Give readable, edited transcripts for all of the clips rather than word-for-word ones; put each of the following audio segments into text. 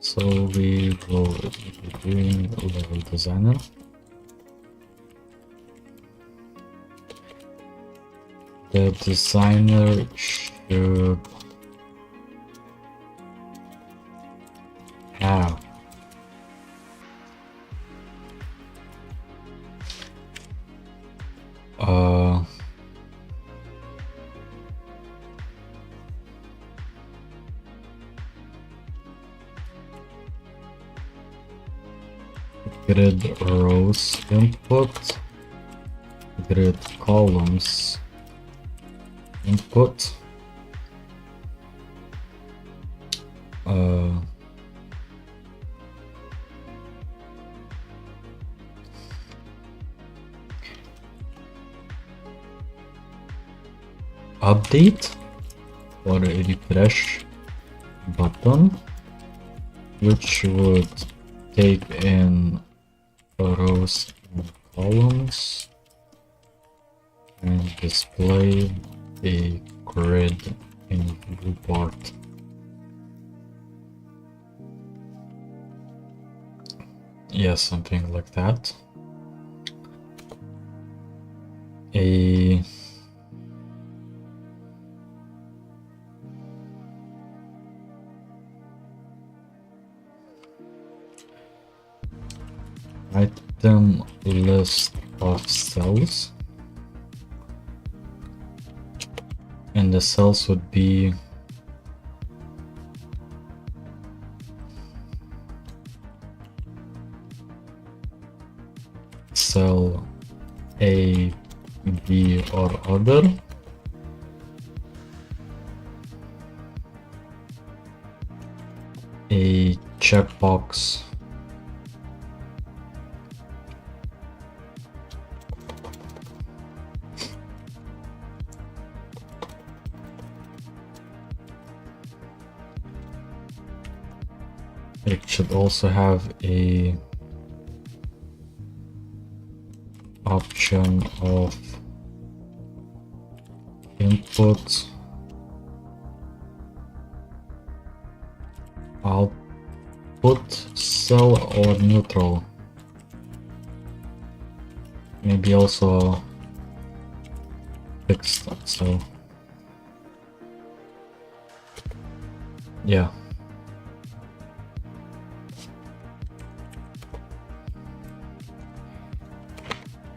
So we will be doing level designer. The designer should have grid rows input, grid columns input, update or a refresh button, which would take in rows and columns and display a grid in viewport. Yeah, something like that. A item list of cells, and the cells would be cell A, B, or other, a checkbox it should also have a option of input, output cell, or neutral. Maybe also fixed cell. Yeah.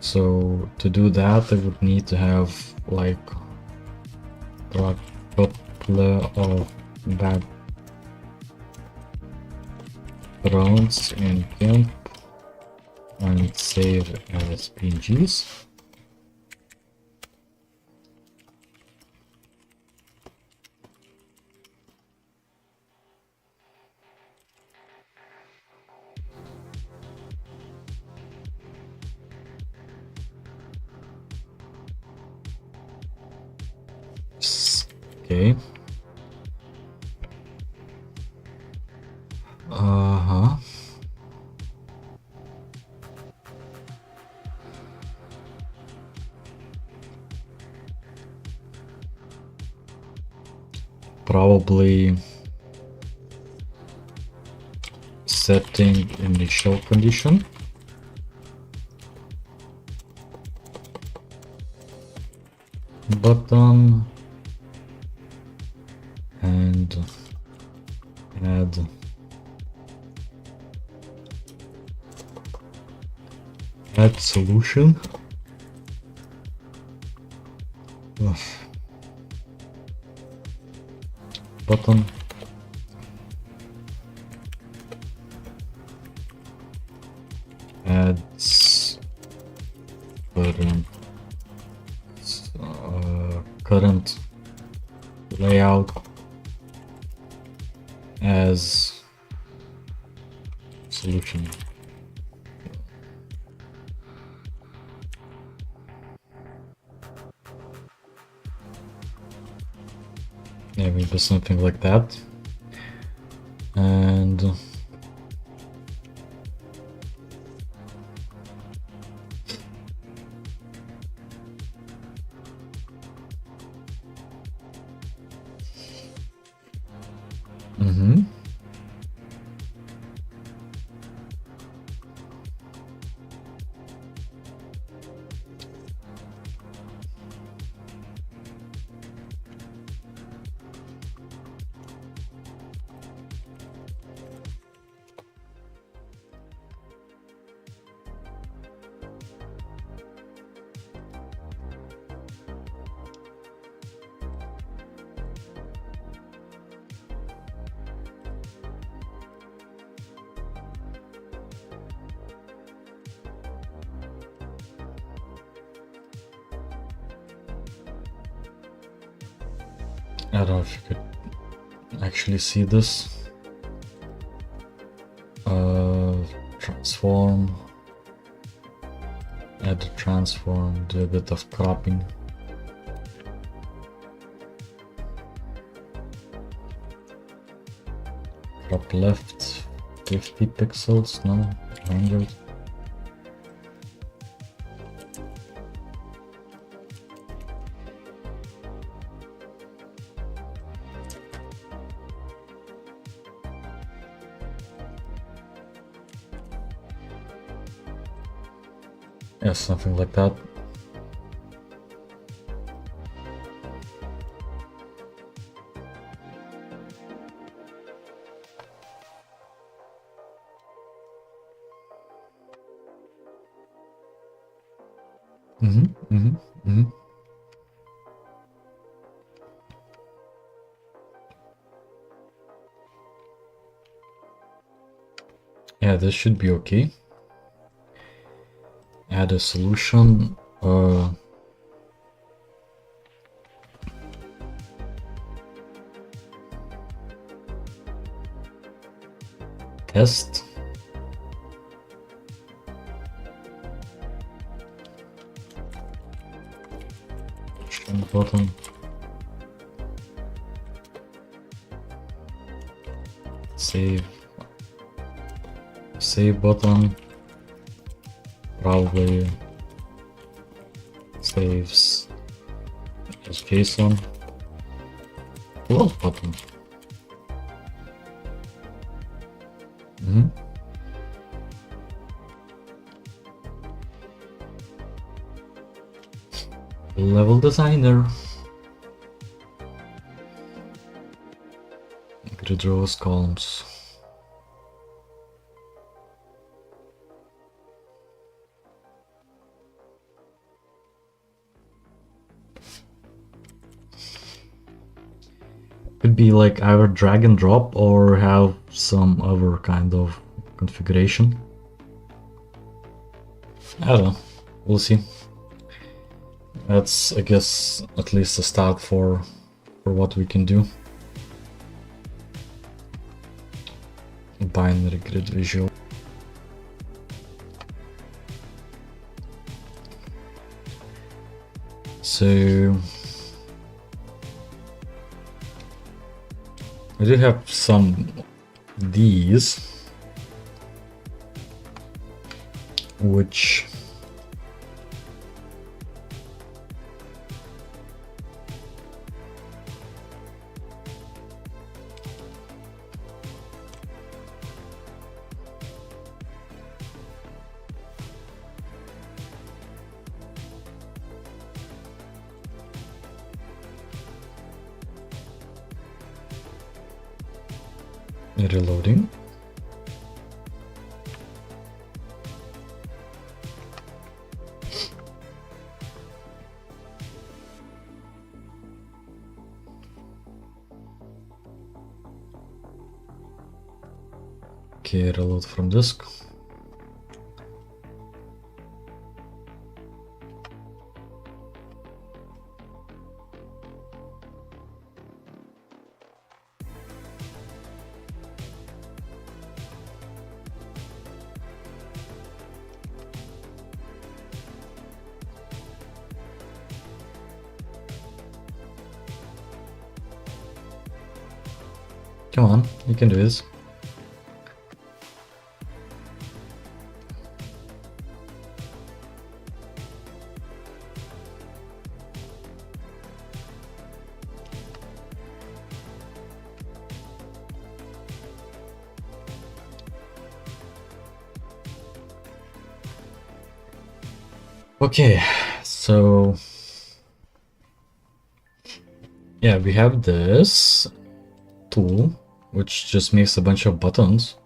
So to do that, I would need to have like a couple of backgrounds in GIMP and save as PNGs. Okay. Probably setting initial condition. Button and add solution. Button adds current layout as solution. Yeah, maybe something like that. And I don't know if you could actually see this. Transform, add the transform, do a bit of cropping. Crop left 50 pixels, no, 100. Yeah, something like that. Yeah, this should be okay. Add a solution. Test. Button. Save. Save button. Probably saves as JSON. Close button. Level designer. Grid rows, columns. Could be like either drag and drop or have some other kind of configuration. I don't know. We'll see. That's, I guess, at least a start for what we can do. Binary grid visual. So I do have some these, which reloading. Okay, reload from disk. Come on, you can do this. Okay, so yeah, we have this tool, which just makes a bunch of buttons.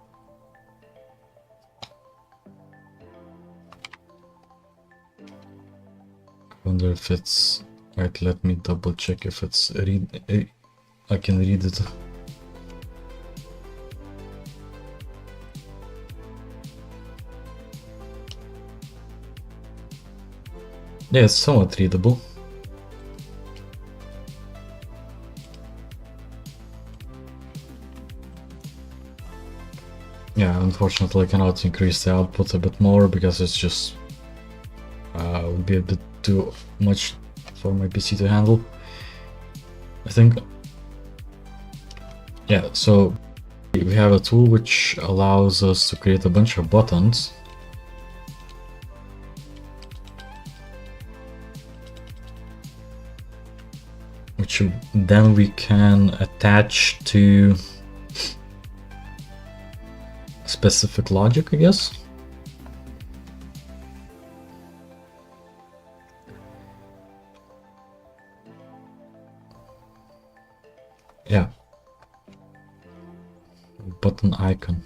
Wonder if it's right. Let me double check if it's read. I can read it. Yeah, it's somewhat readable. Yeah, unfortunately I cannot increase the output a bit more because it's just would be a bit too much for my PC to handle, I think. Yeah, so we have a tool which allows us to create a bunch of buttons. Which then we can attach to specific logic, I guess. Yeah. Button icon.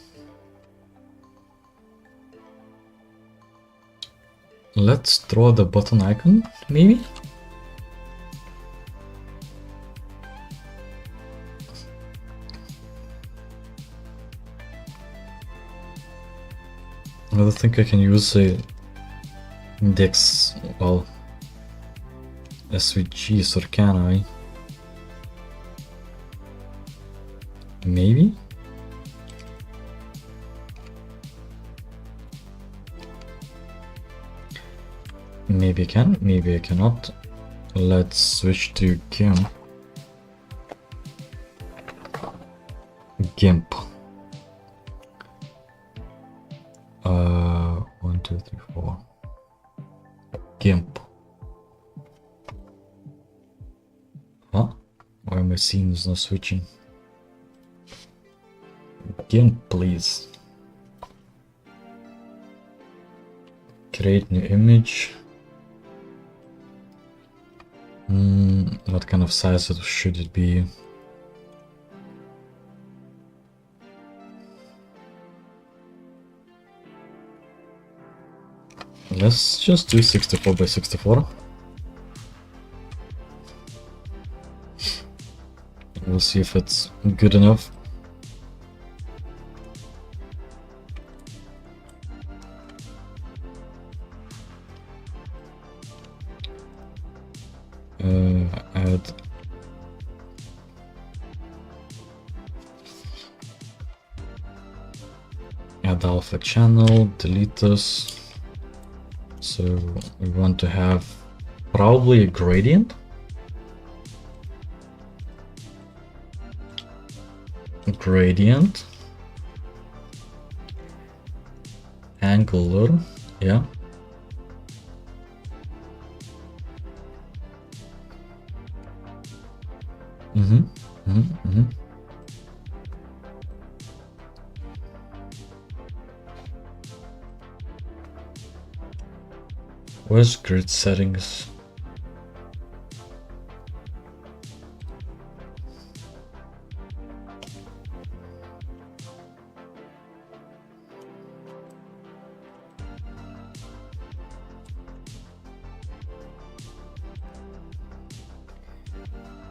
Let's draw the button icon, maybe? I don't think I can use a index, well, SVGs, or can I? Maybe? Maybe I can, maybe I cannot. Let's switch to GIMP. GIMP. 1, 2, 3, 4. GIMP. Huh? Why my scene is not switching? GIMP, please. Create new image. What kind of size should it be? Let's just do 64 by 64. We'll see if it's good enough. Add alpha channel, delete this. So we want to have probably a gradient. Gradient. Angular, yeah. Where's grid settings?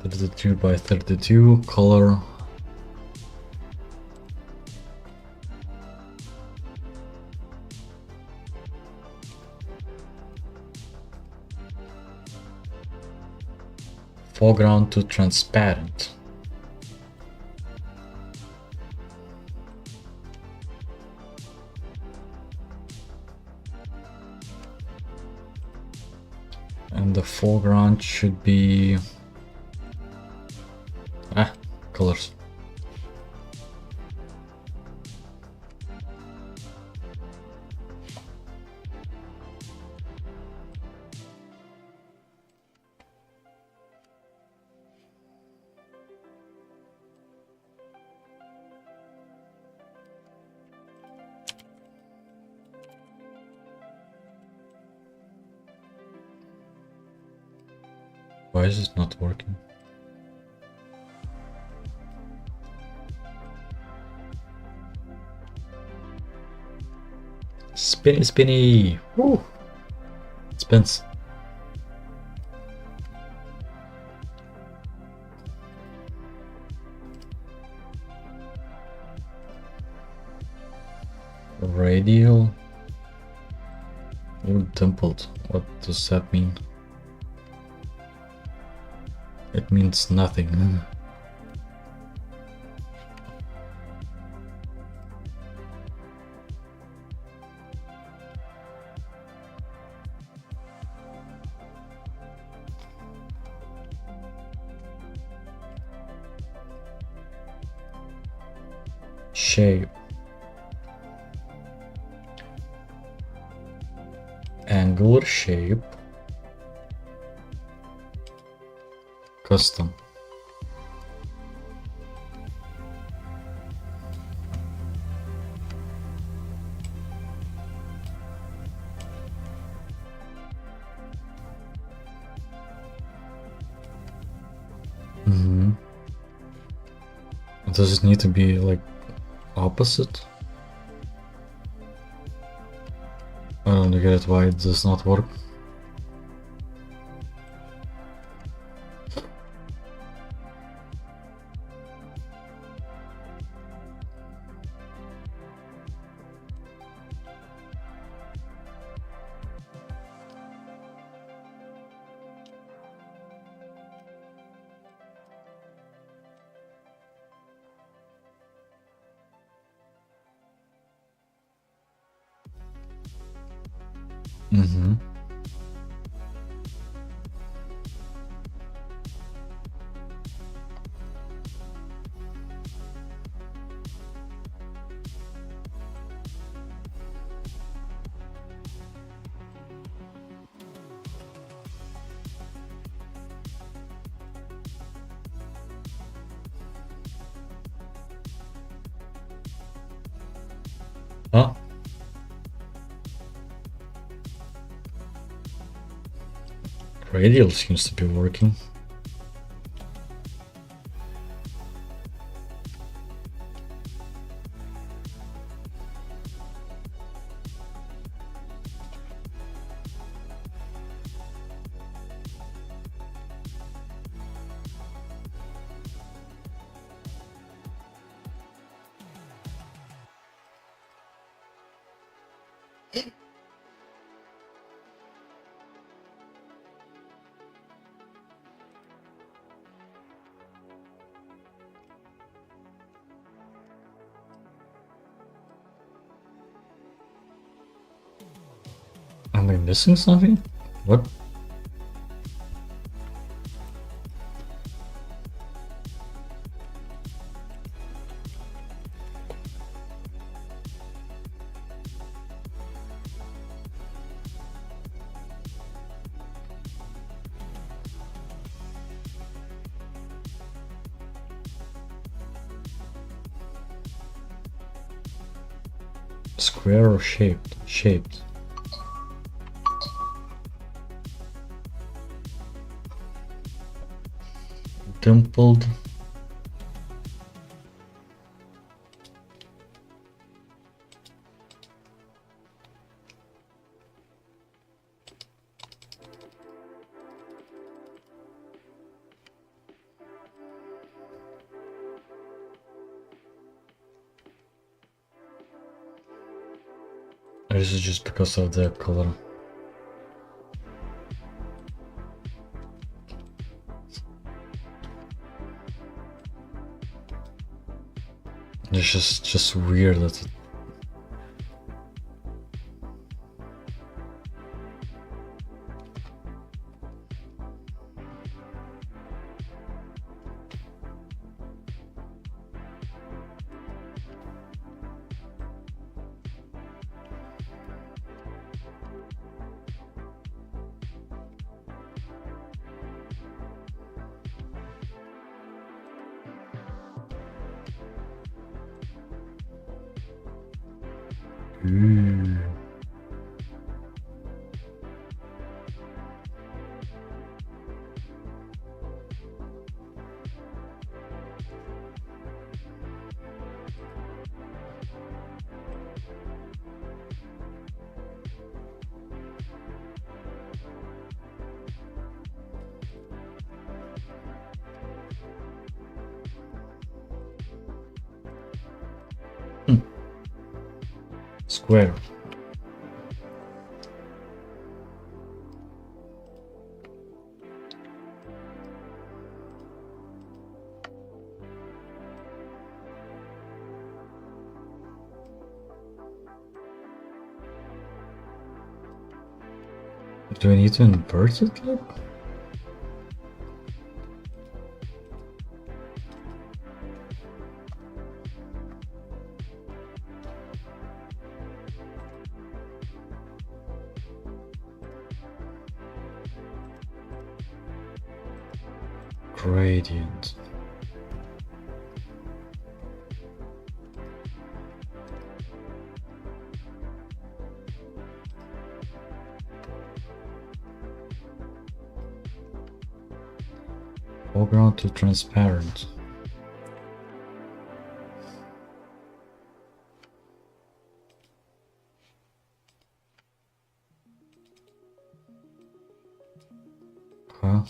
That is 2 by 32 color. Foreground to transparent. And the foreground should be colors. Why is it not working? Spinny, spinny! Woo! It spins. Radial. Oh, dimpled. What does that mean? It means nothing. shape, angular shape, custom. Does it need to be like opposite? I don't get why it does not work. Huh? Radial seems to be working. Am I missing something? What? Square or shaped? Shaped. Dimpled. This is just because of the color. It's just weird that it... Square. Do I need to invert it, like? gradient. Foreground to transparent. Huh?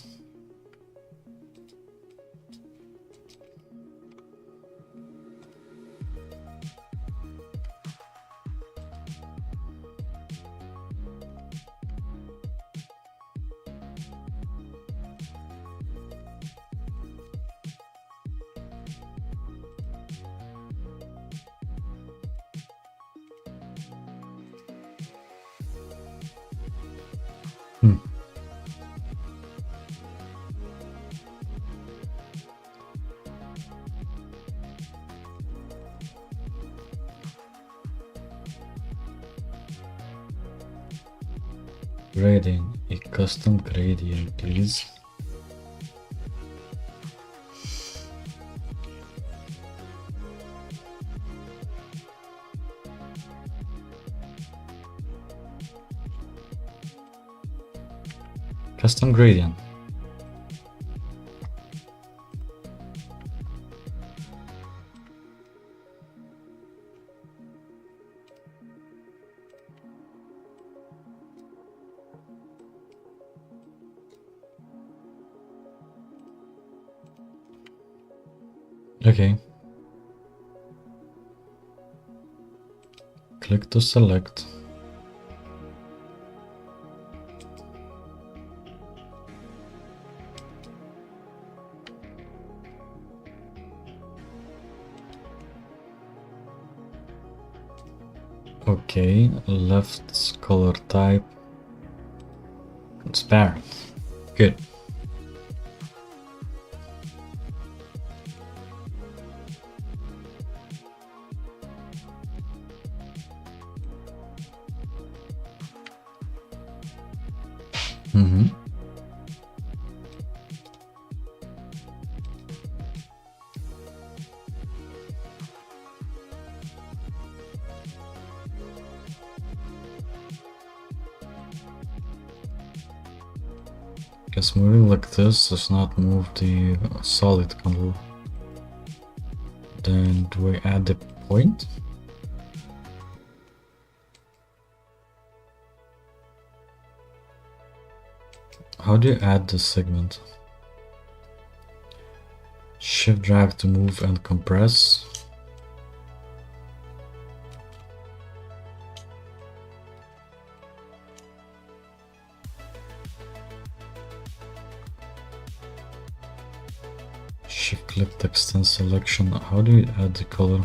Hmm. Gradient, a custom gradient, please. Custom gradient. Okay. Click to select. Okay, left color type transparent. Good. Mm-hmm. Guess moving like this does not move the solid color. Then do I add the point? How do you add the segment? Shift drag to move and compress. Shift click text and selection. How do you add the color?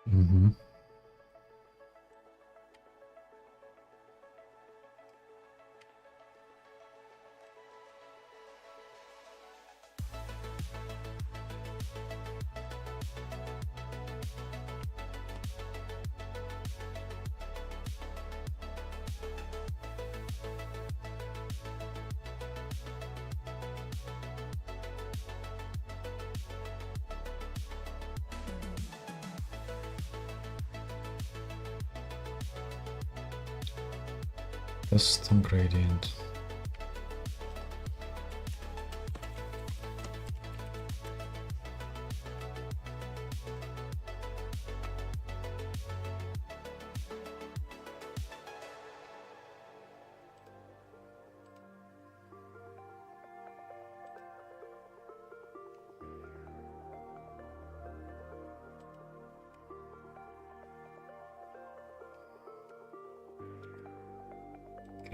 Mm-hmm. Custom gradient.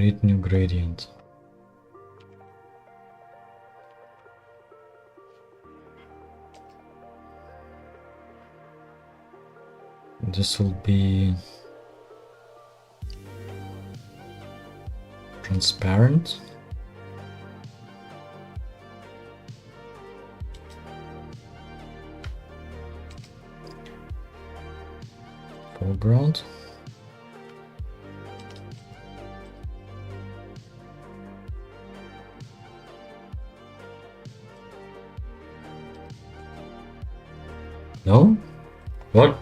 Create new gradient. This will be transparent. Foreground. No? What?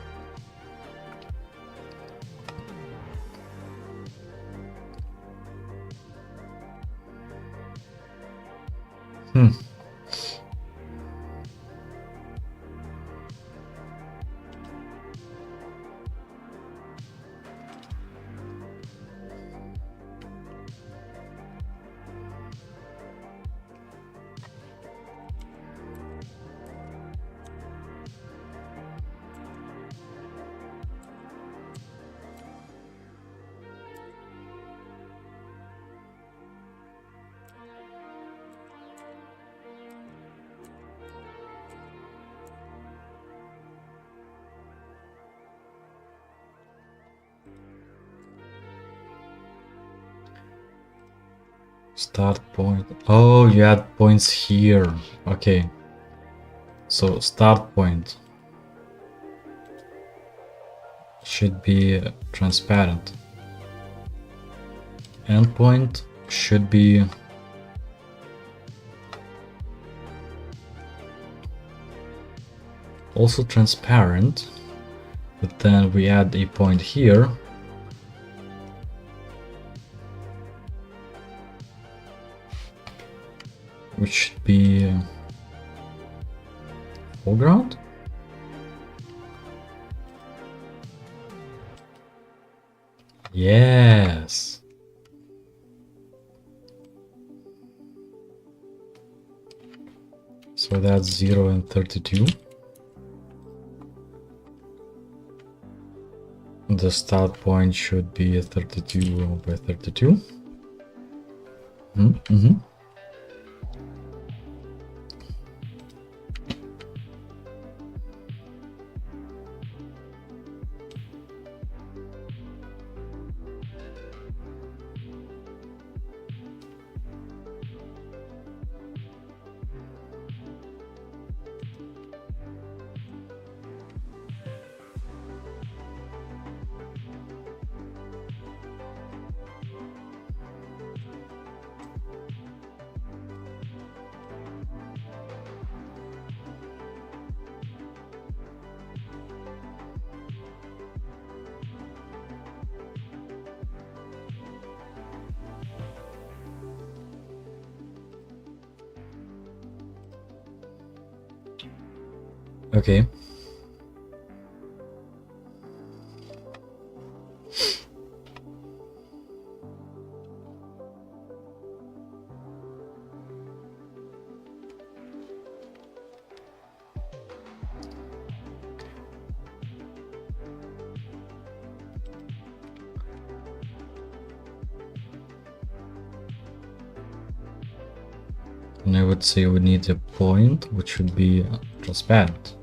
Start point. Oh, you add points here. Okay. So start point should be transparent. Endpoint should be also transparent, but then we add a point here. Which should be foreground? Yes. So that's 0 and 32. The start point should be 32 by 32. Mm-hmm. Okay. And I would say we need a point which should be transparent.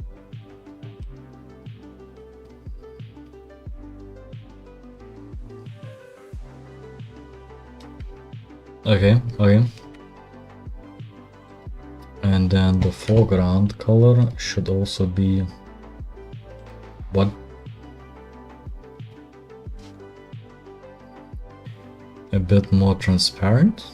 Okay. And then the foreground color should also be what? A bit more transparent.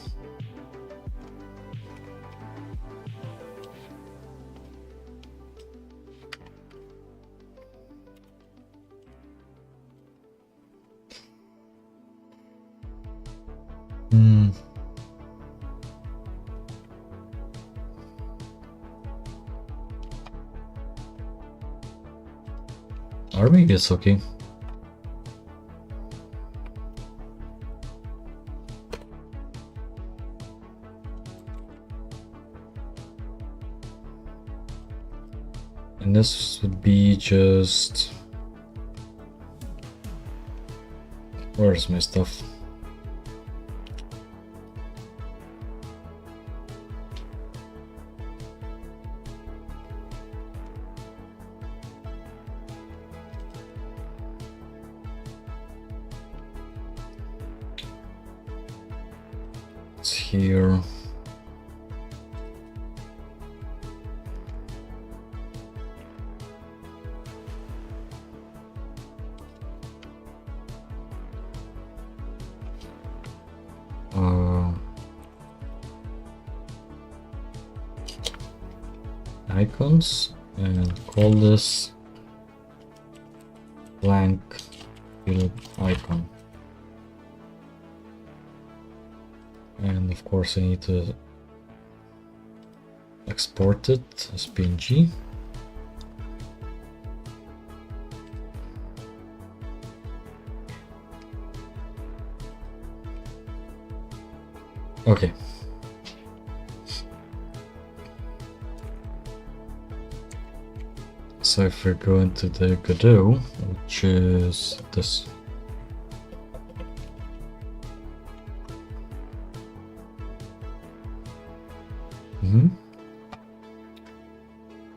Or maybe it's okay. And this would be just... Where's my stuff? It's here. Icons, and call this blank field icon. And of course I need to export it as PNG. Okay. So if we go into the Godot, which is this.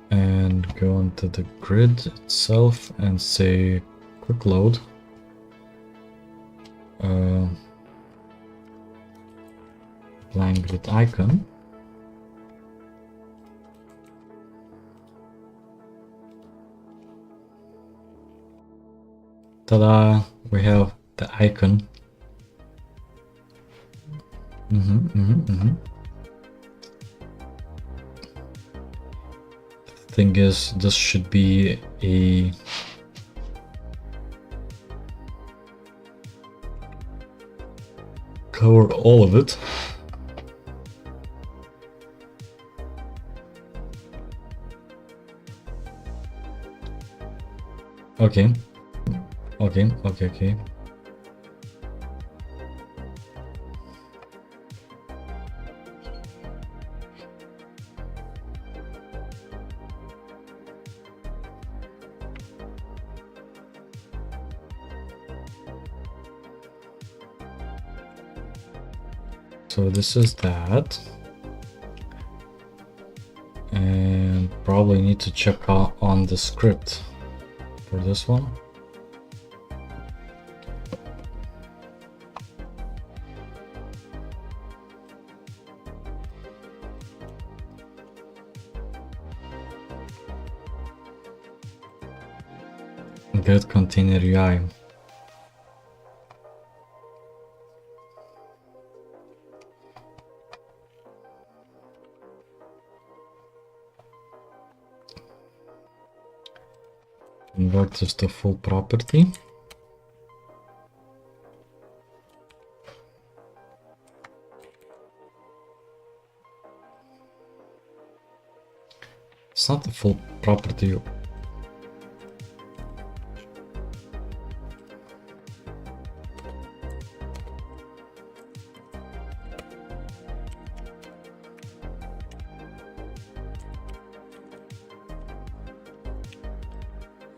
And go into the grid itself and say quick load. Blank grid icon. Ta-da! We have the icon. The thing is, this should be a cover all of it. Okay. Okay. So this is that. And probably need to check on the script for this one. Get container UI. Convert this to full property. It's not the full property.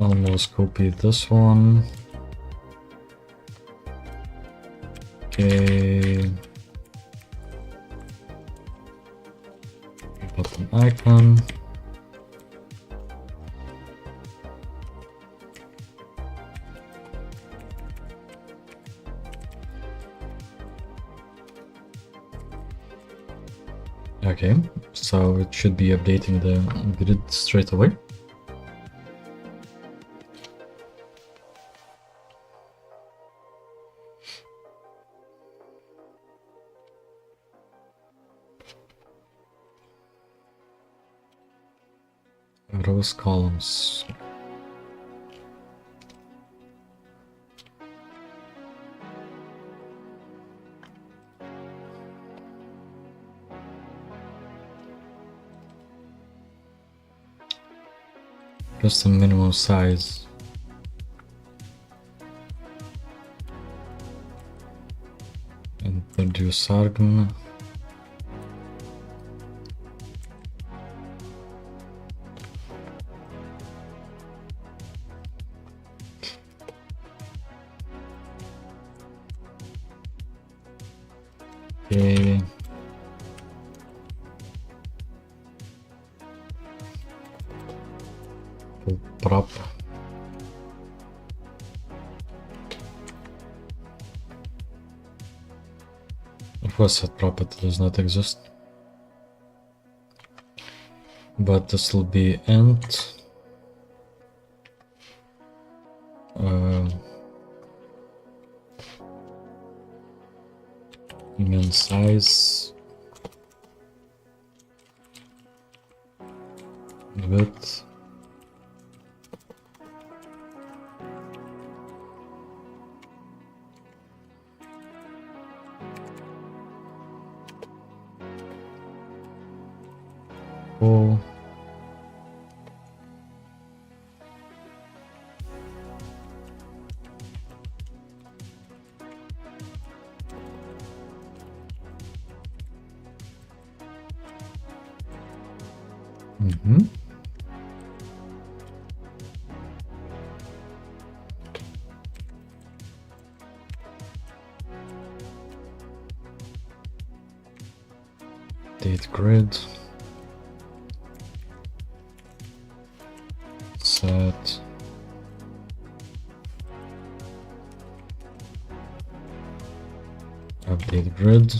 Almost copy this one. Okay. Button icon. Okay, so it should be updating the grid straight away. Rows, columns. Just a minimum size. Introduce argm. Okay. Full prop. course that property does not exist. But this will be int min size width full date grid set update grid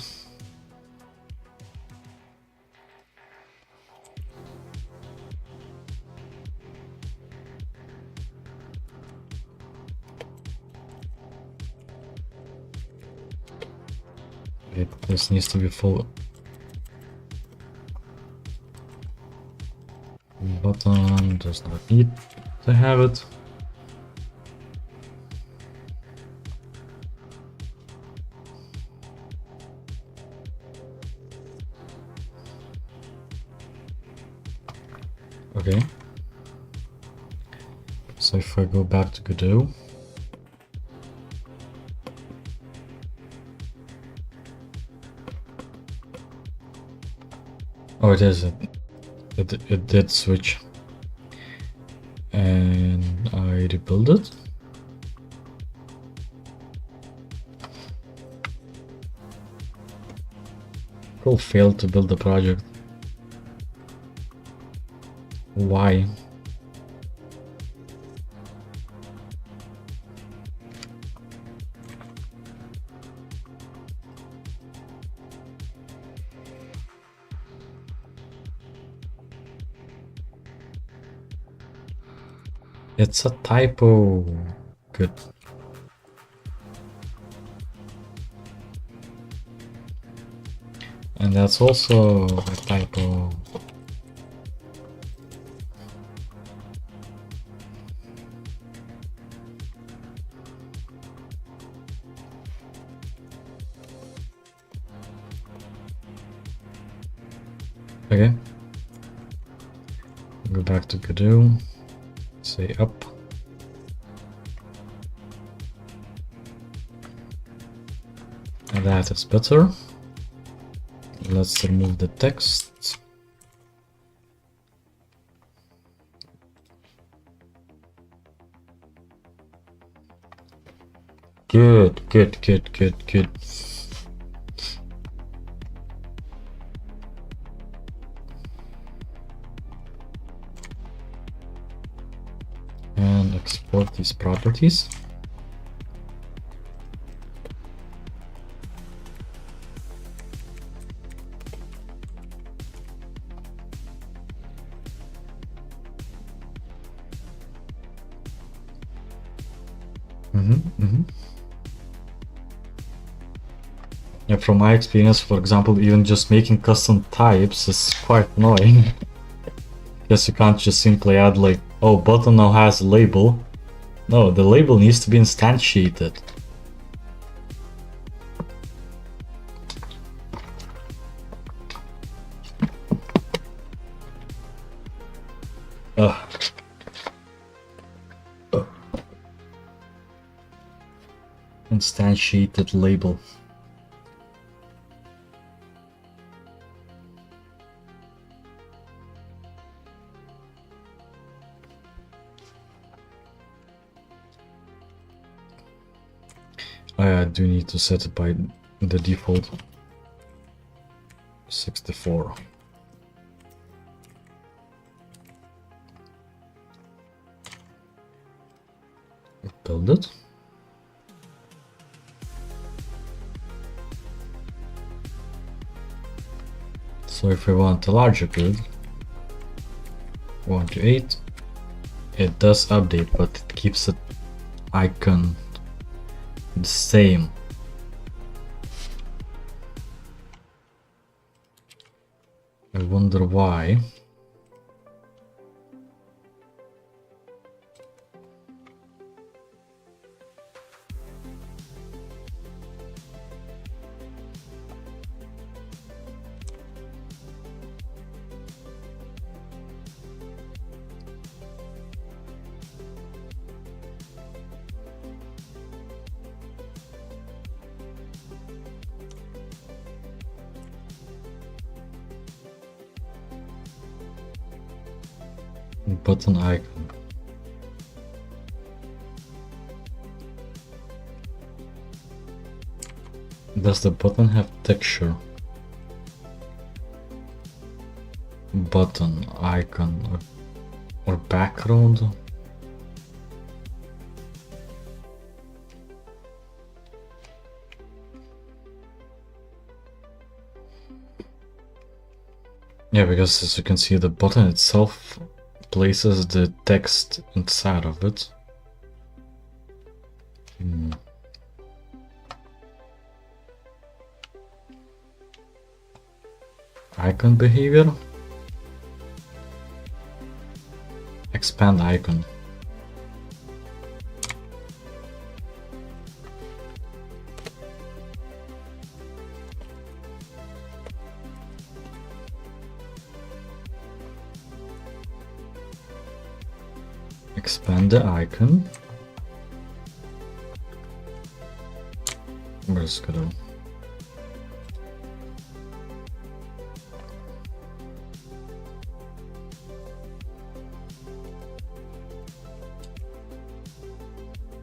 this needs to be full. Button does not need to have it. Okay. So if I go back to Godot, oh, it is. It did switch, and I rebuild it. Cool, failed to build the project. Why? It's a typo. Good. And that's also a typo. Okay. Go back to Godot. Say up. And that is better. Let's remove the text. Good. And export these properties. Yeah, from my experience, for example, even just making custom types is quite annoying. Because you can't just simply add like, oh, button now has a label. No, the label needs to be instantiated. Instantiated label. I do need to set it by the default 64. Build it. So if we want a larger grid, 1 to 8, it does update, but it keeps the icon the same. I wonder why. Button icon. Does the button have texture? Button icon or background? Yeah, because as you can see, the button itself places the text inside of it. Icon behavior? Expand icon. Expand the icon. Where's Godot?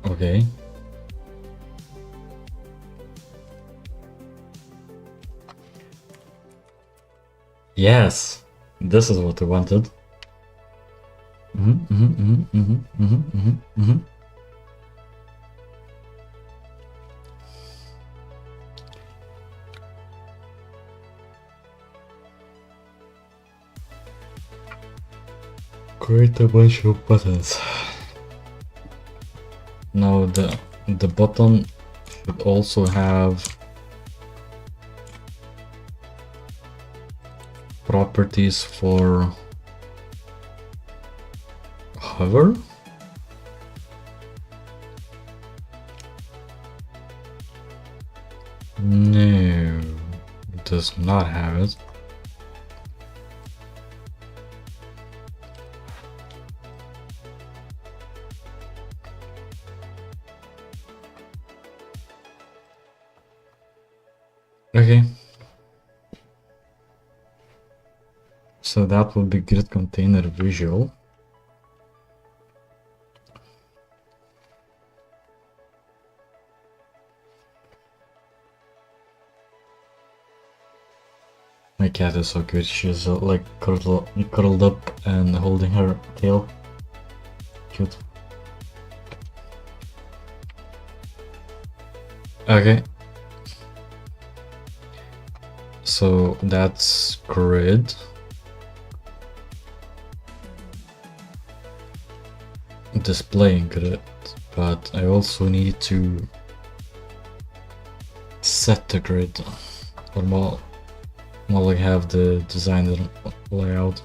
Okay. Yes, this is what I wanted. Create a bunch of buttons. Now the button should also have properties for hover. No, it does not have it. Okay. So that will be grid container visual. My cat is so good. She's like curled up and holding her tail. Cute. Okay. So that's grid. Displaying grid, but I also need to set the grid, or more like have the designer layout.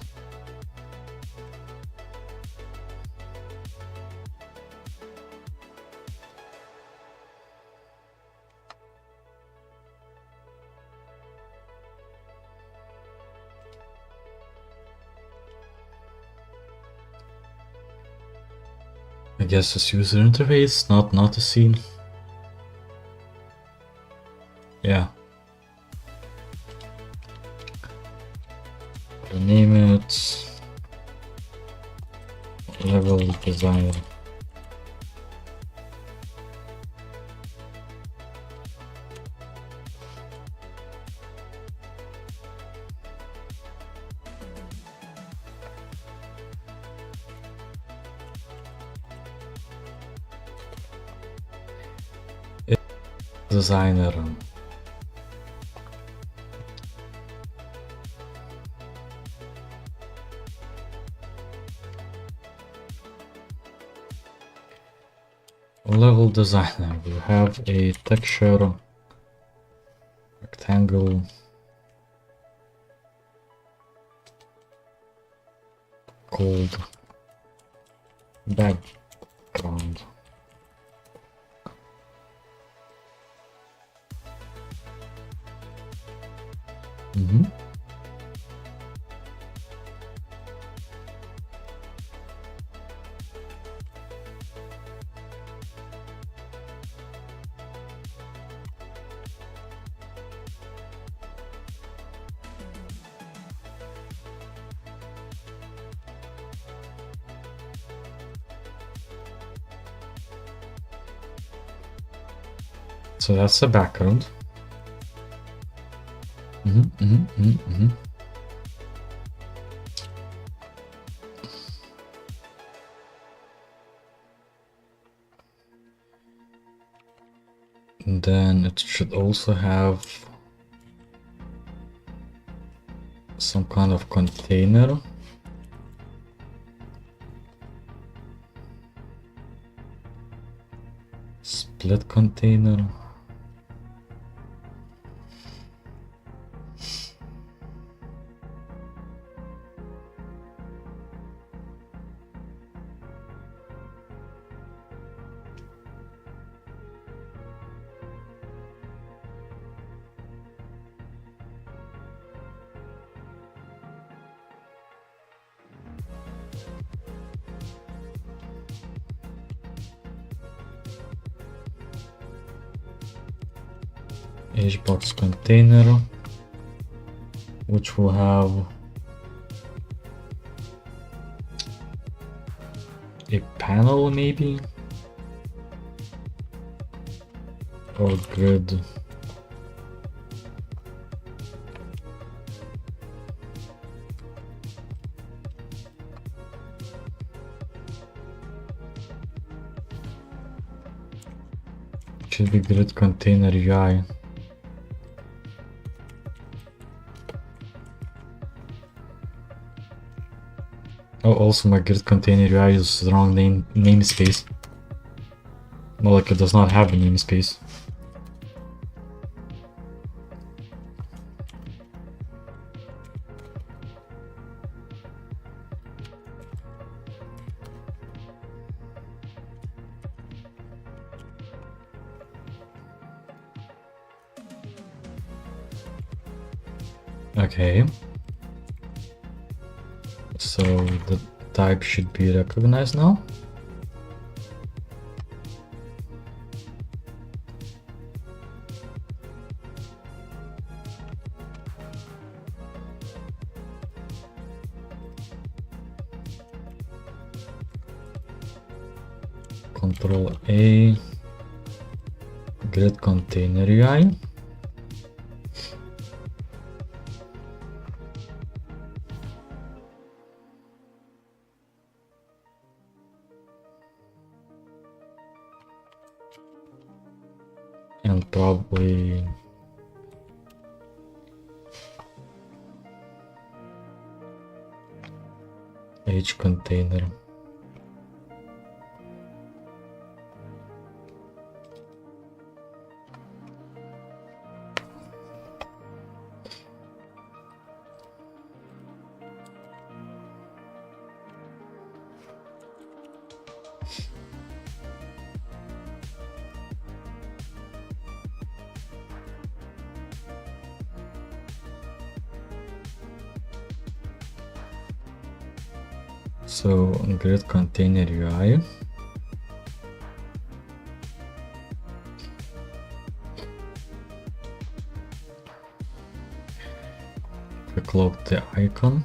I guess it's user interface, not a scene. Yeah. Name it level design. Designer. level designer, we have a texture rectangle called background. So that's the background. And then it should also have some kind of container. Split container. HBox container, which will have a panel maybe, or grid. Should be grid container UI. Oh, also my grid container UI is the wrong namespace. Well, like it does not have a namespace. Okay. So the type should be recognized now. Control A, grid container UI. And probably H container. So grid container UI. Quick load the icon.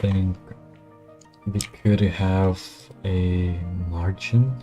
Think we could have a margin.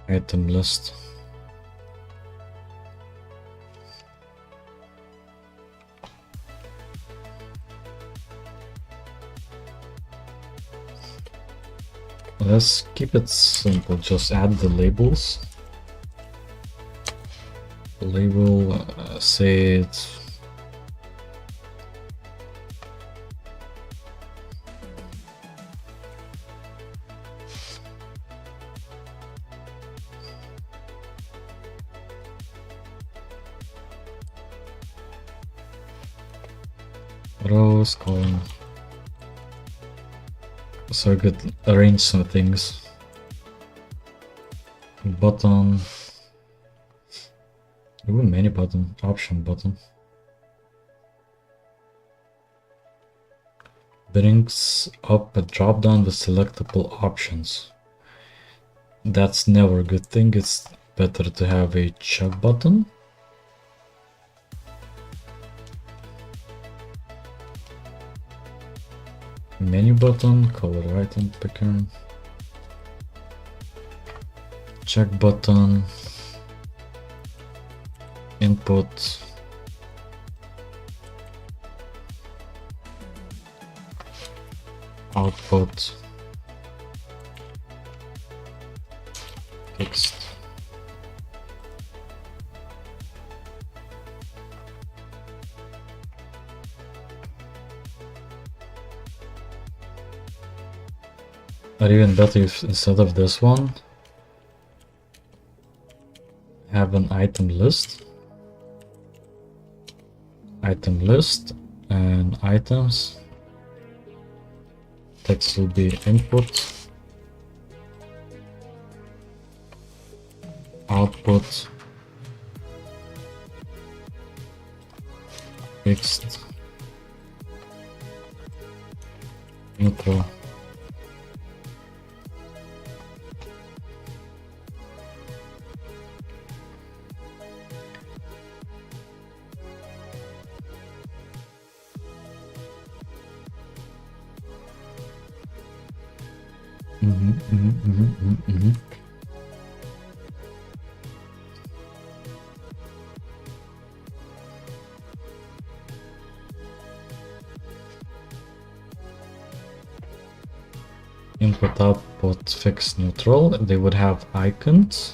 Item list. Let's keep it simple, just add the labels. Label, say it rows, column. So I could arrange some things. Button. Ooh, many button. Option button. Brings up a drop down with selectable options. That's never a good thing. It's better to have a check button. Menu button, color item picker. Check button. Input. Output. Fixed. Or even better if instead of this one, have an item list. Item list and items. Text will be input. Output. Fixed. Neutral. Input, output, fixed, neutral. They would have icons.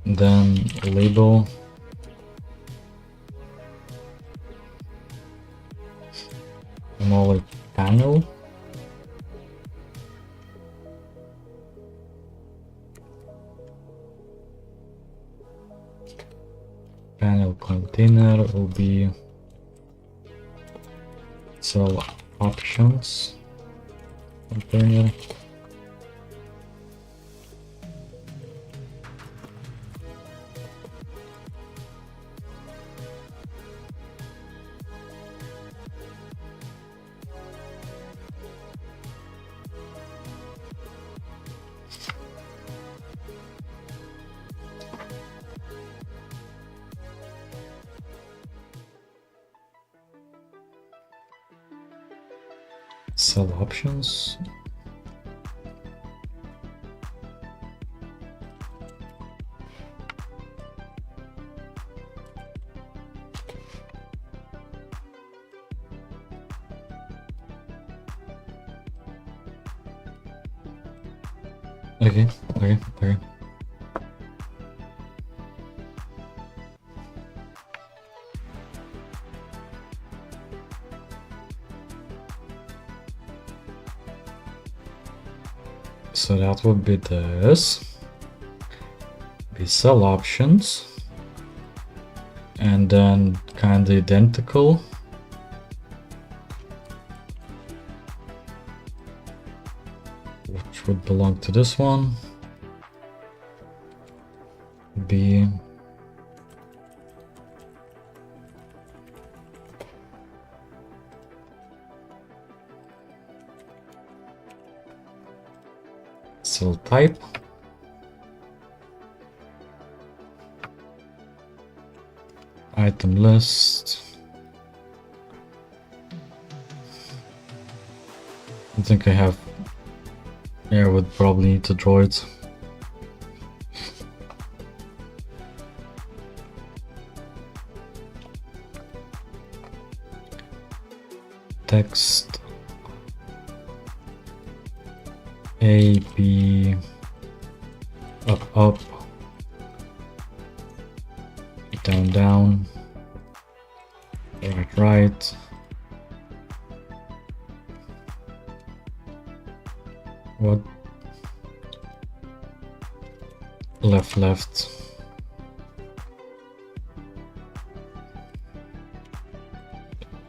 Then label. More like panel. Panel container will be cell options container. Cell options. Okay, okay, okay. So that would be this. Be cell options. And then kinda identical. Which would belong to this one. Be cell type. Item list. I think I have. Yeah, I would probably need to draw it. Text A, B, up, up, down, down, right, right, what, left, left,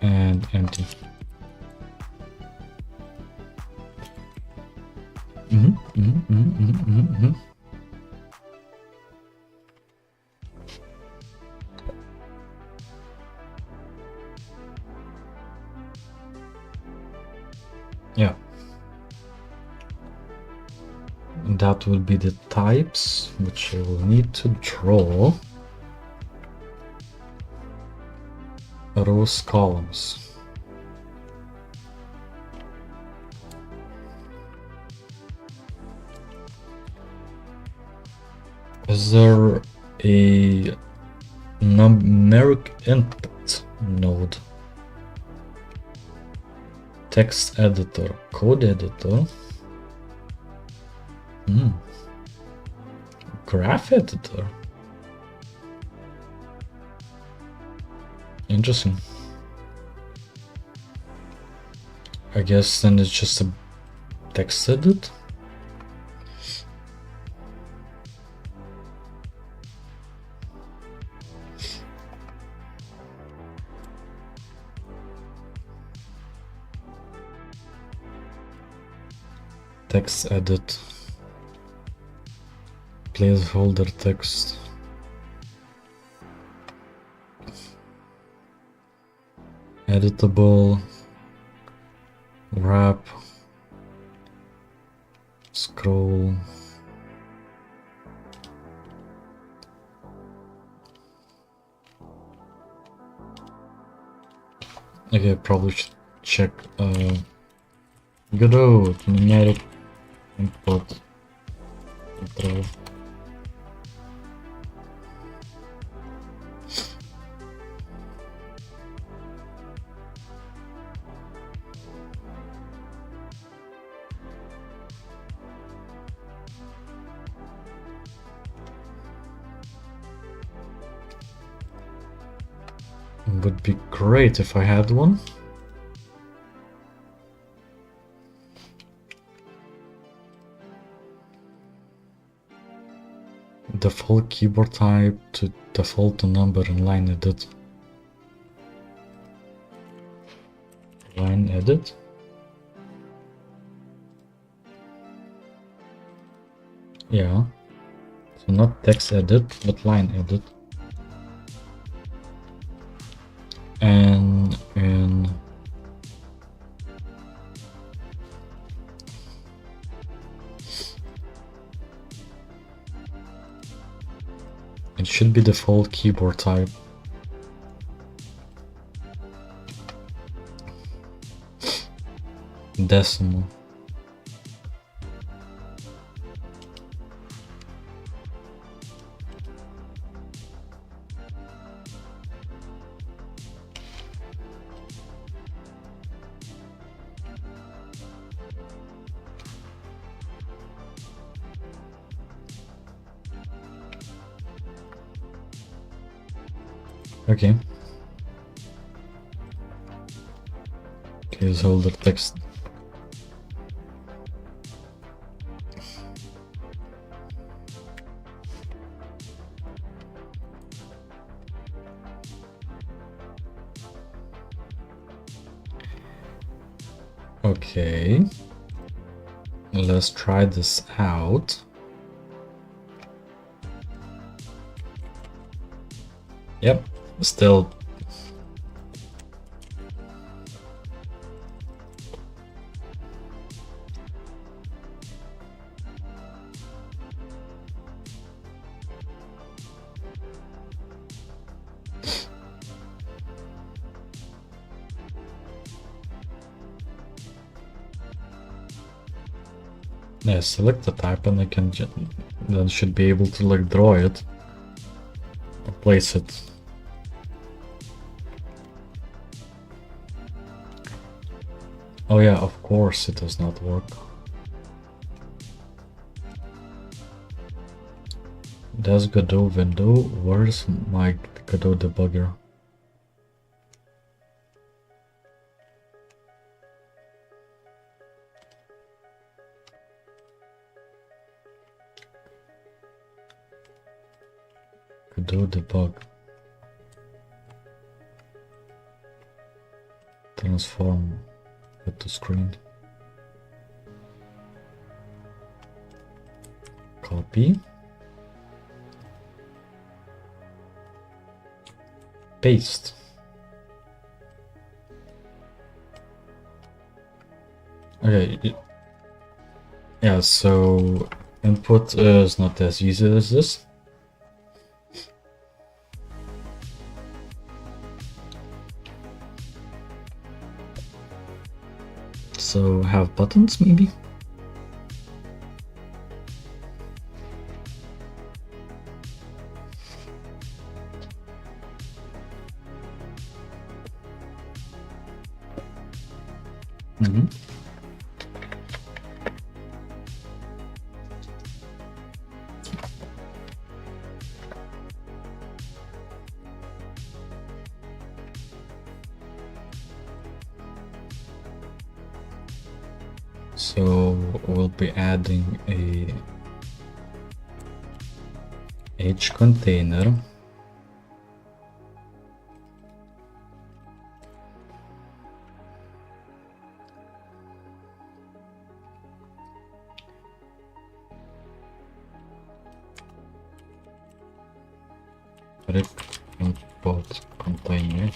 and empty. Yeah. And that will be the types, which I will need to draw. Rows, columns. Is there a numeric input node? Text editor, code editor. Graph editor. Interesting. I guess then it's just a text edit. Text edit. Placeholder text. Editable. Wrap. Scroll. Okay, probably should check Godot, numeric input control. Would be great if I had one. Default keyboard type to default to number in line edit. Line edit. Yeah. So not text edit, but line edit. And in it should be default keyboard type. Decimal. Okay. Placeholder text. Okay. Let's try this out. Yep, still. Yeah, select the type and I can then should be able to like draw it or place it. Oh yeah, of course it does not work. Does Godot window? Where's my Godot debugger? Godot debug. Transform it to screen. Copy. Paste. Okay. Yeah, so input is not as easy as this. So have buttons maybe? Mm-hmm. So we'll be adding a H container. Import container.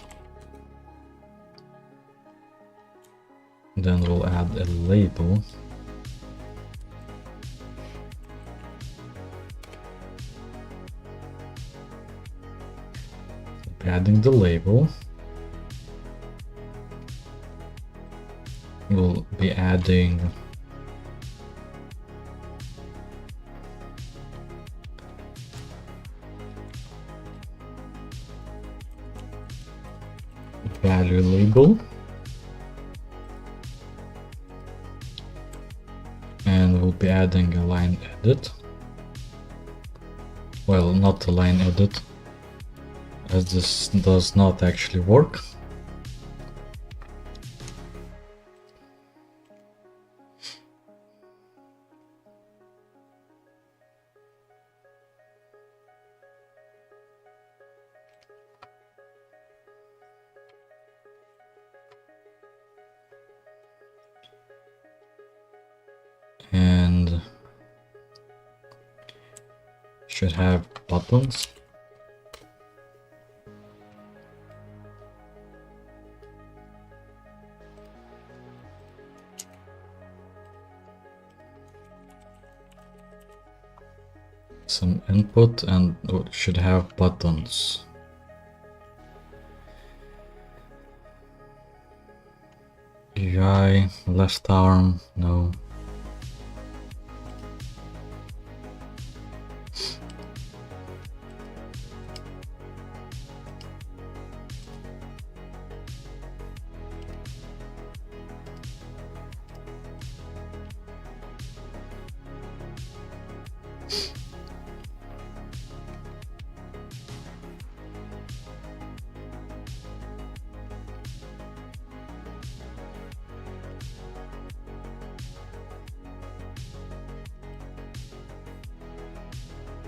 Then we'll add a label. Adding the label. We'll be adding value label. And we'll be adding a line edit. Well, not a line edit, as this does not actually work. And should have buttons. Some input and should have buttons. UI, left arm, no.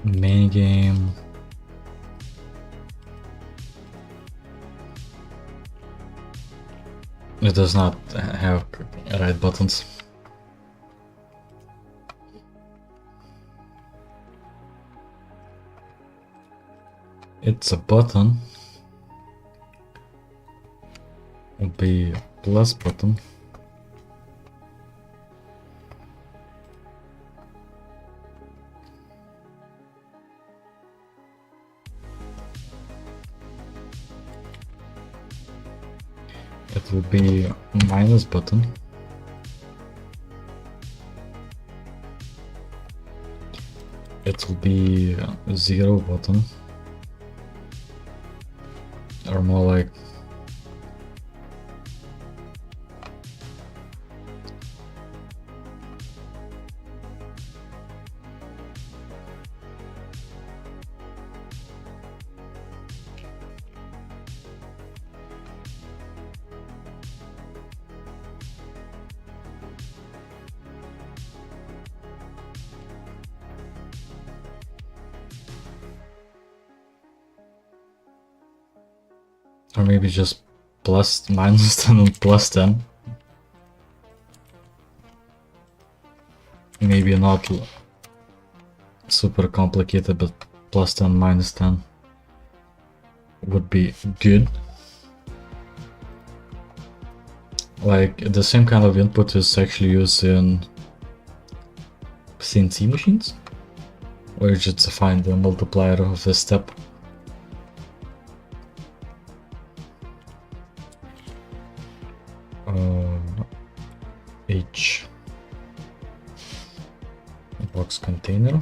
Main game. It does not have right buttons. It's a button. Will be a plus button. It will be minus button. It will be 0 button. Or more like or maybe just plus minus 10 and plus 10. Maybe not super complicated, but plus 10 minus 10 would be good. Like the same kind of input is actually used in CNC machines, where you just define the multiplier of the step. H box container.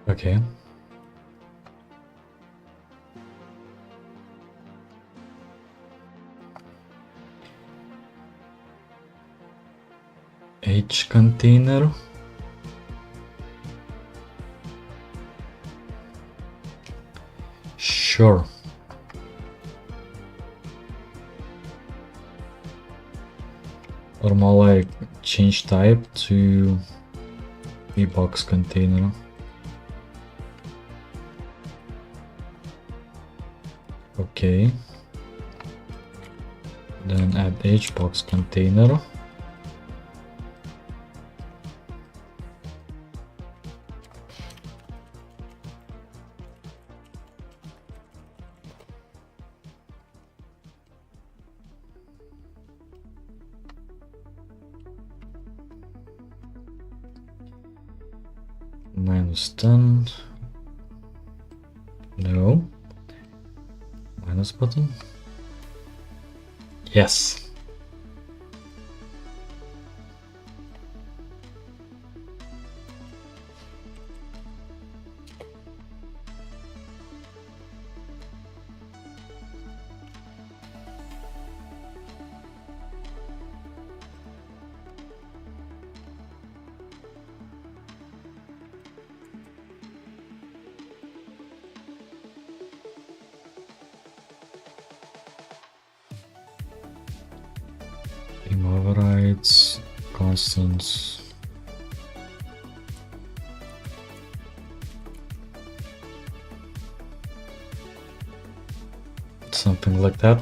Okay. H container. Sure. Or more like change type to a box container. Okay. Then add hbox container. -10. No. Minus button. Yes. Overrides, constants. Something like that.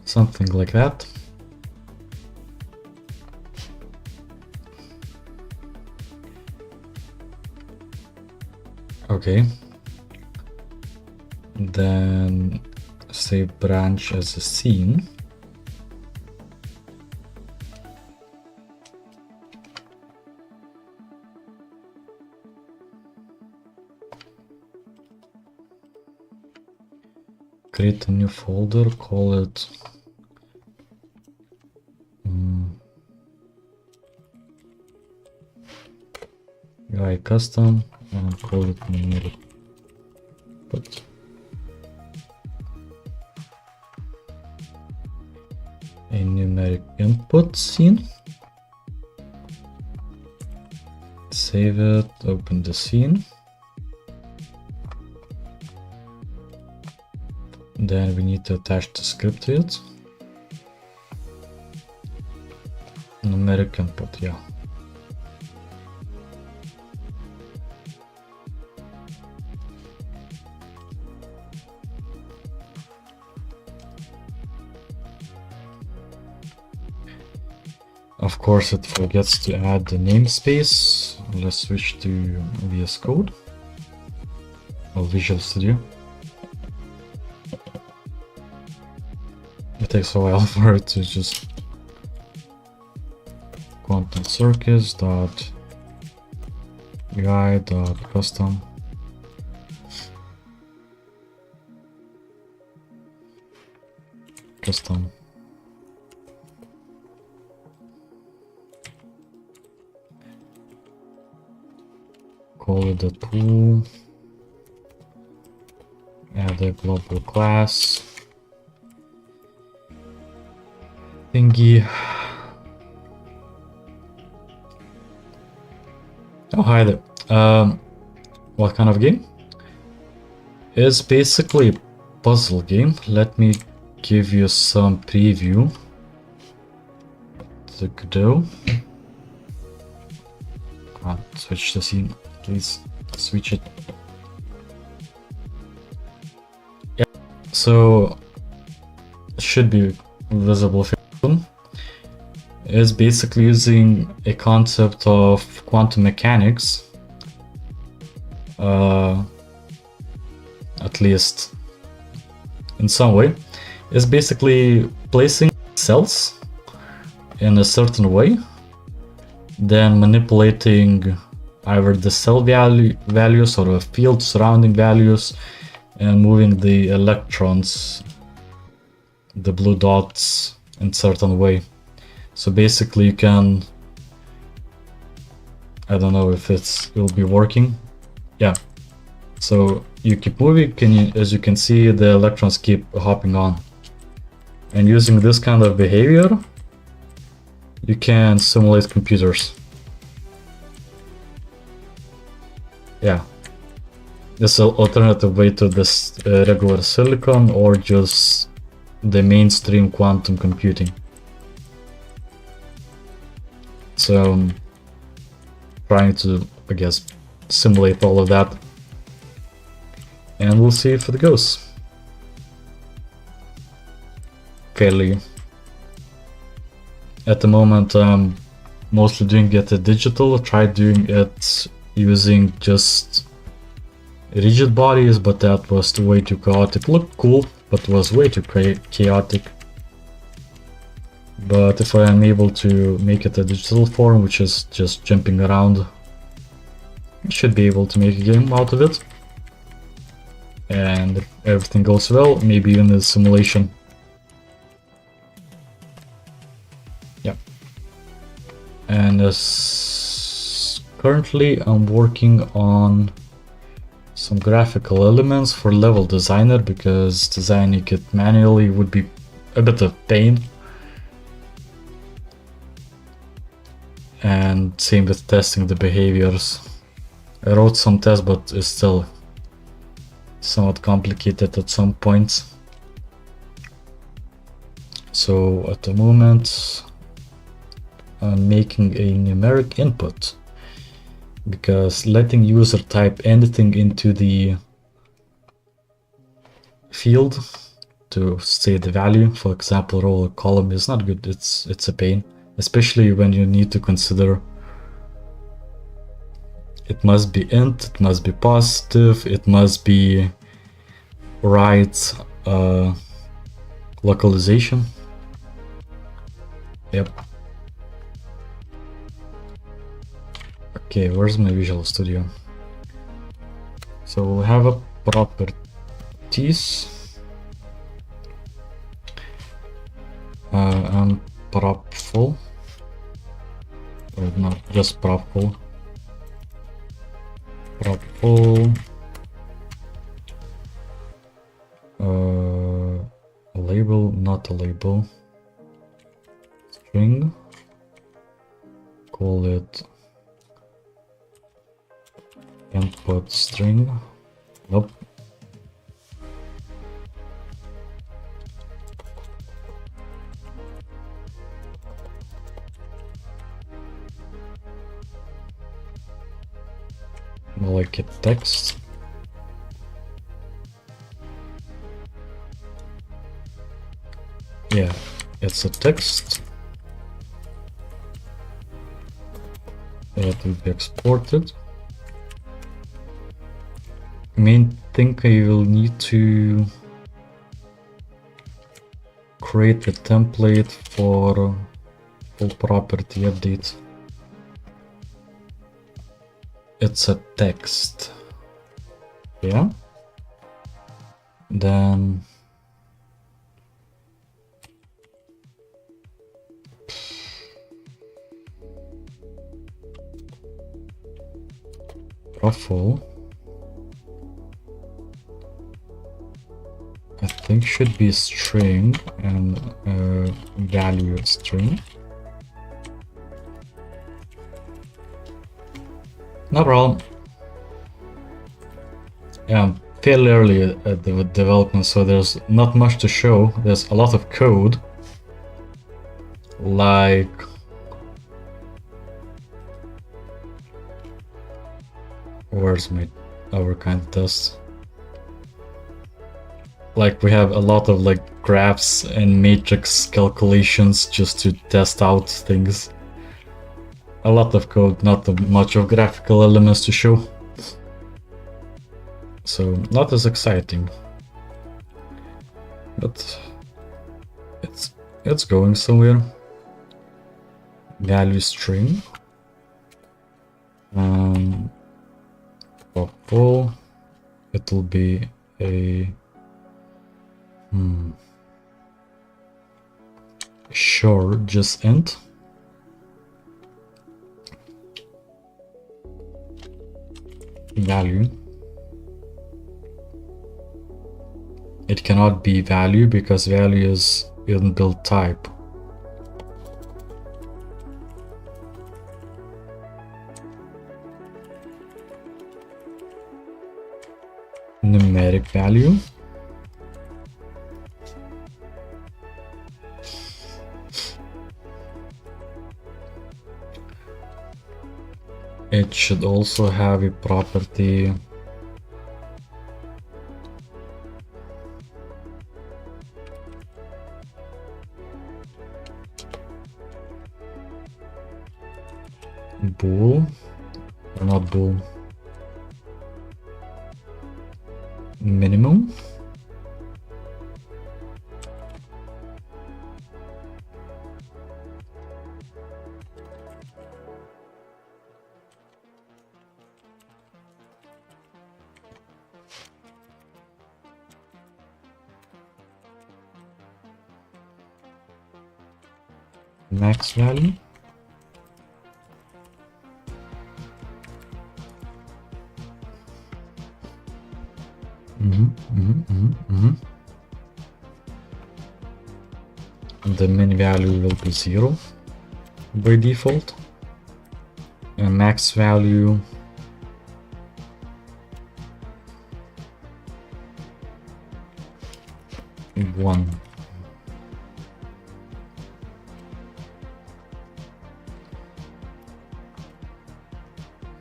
Something like that. Okay. Then save branch as a scene. Create a new folder, call it UI custom, and call it numeric. But a numeric input scene. Save it, open the scene. Then we need to attach the script to it. Numeric input, yeah. Of course, it forgets to add the namespace. Let's switch to VS Code or Visual Studio. It takes a while for it to just quantum circuits dot UI dot custom. Custom. Call it the tool. Add a global class thingy. Oh, hi there. What kind of game? It's basically a puzzle game. Let me give you some preview. The Godot. Switch the scene, please. Switch it. Yeah. So it should be visible. Is basically using a concept of quantum mechanics, at least in some way. Is basically placing cells in a certain way, then manipulating either the cell values or a field surrounding values, and moving the electrons, the blue dots, in certain way. So basically you can, I don't know if it will be working. Yeah. So you keep moving, as you can see, the electrons keep hopping on. And using this kind of behavior, you can simulate computers. Yeah. This is an alternative way to this regular silicon or just the mainstream quantum computing. So I'm trying to, I guess, simulate all of that, and we'll see if it goes. Fairly. At the moment I'm mostly doing it digital. I tried doing it using just rigid bodies, but that was way too chaotic. Looked cool, but was way too chaotic. But if I am able to make it a digital form, which is just jumping around, I should be able to make a game out of it. And if everything goes well, maybe even a simulation. Yeah. And currently I'm working on some graphical elements for Level Designer, because designing it manually would be a bit of pain. And same with testing the behaviors. I wrote some tests, but it's still somewhat complicated at some points. So at the moment I'm making a numeric input, because letting user type anything into the field to state the value. For example, row or column is not good. It's a pain, especially when you need to consider it must be int, it must be positive, it must be right localization. Yep. Okay, where's my Visual Studio? So we'll have a properties and propful, or not just propful. Propful label, not a label, string, call it input string. Nope. Like a text. Yeah, it's a text. It will be exported. Main thing, I will need to create a template for full property update. It's a text. Yeah. Then profile, I think should be string and value string. No problem. Yeah, I'm fairly early at the development, so there's not much to show. There's a lot of code, like where's my our kind of test? Like we have a lot of like graphs and matrix calculations just to test out things. A lot of code, not much of graphical elements to show. So not as exciting. But it's going somewhere. Value string. Purple. It will be a sure, just int. Value. It cannot be value because value is inbuilt type. Numeric value. It should also have a property bool, or not bool, minimum. Max value. The min value will be 0 by default, and max value one.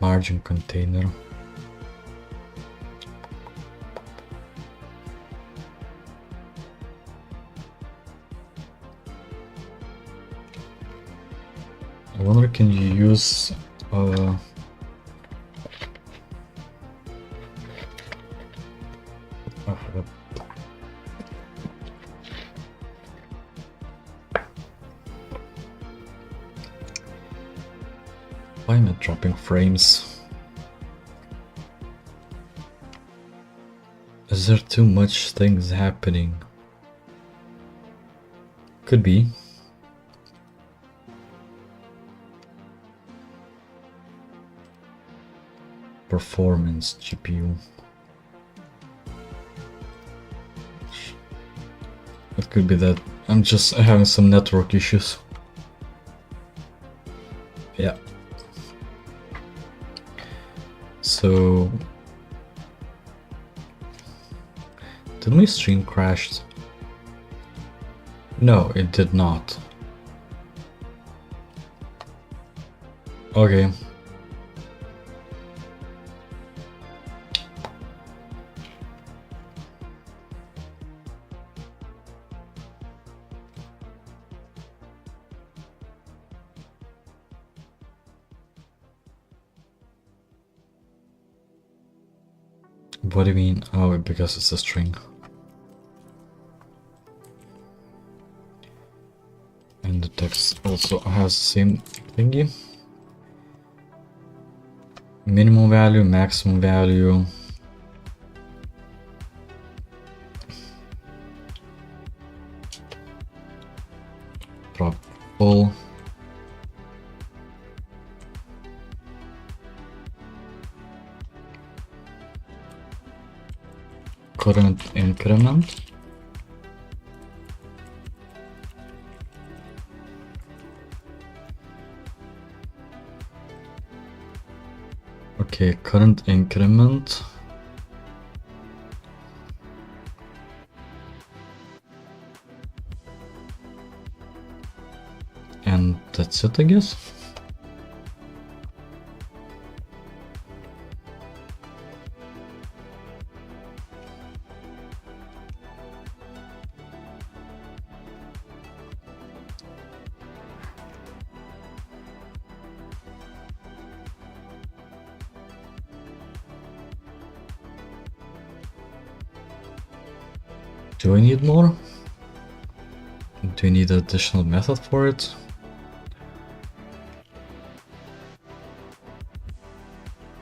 Margin container. I wonder, can you use I forgot. Why am I dropping frames? Is there too much things happening? Could be. Performance GPU. It could be that I'm just having some network issues. Yeah. So did my stream crashed? No, it did not. Okay. What do you mean? Oh, because it's a string. And the text also has the same thingy. Minimum value, maximum value. Prop full. Current increment. Okay, current increment. And that's it, I guess. Do I need more? Do you need an additional method for it?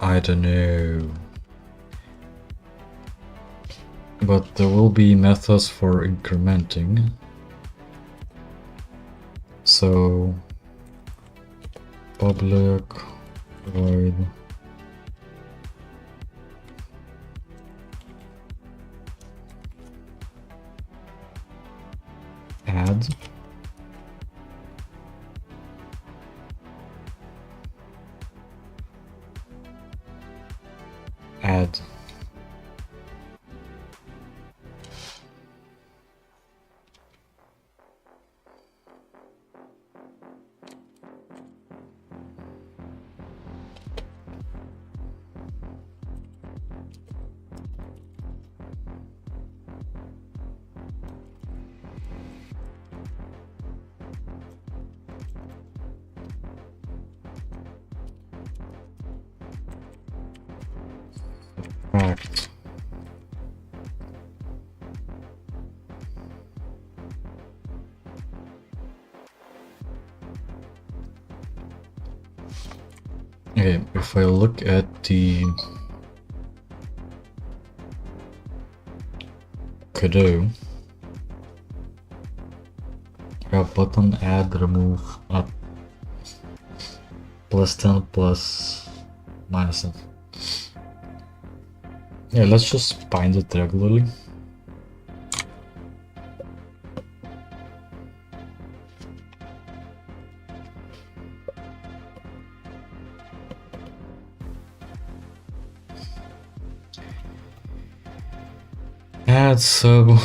I don't know. But there will be methods for incrementing. So public void add add fact. Okay, if I look at the Godot, I have button add remove up +10 plus -10. Yeah, let's just bind it regularly. Add so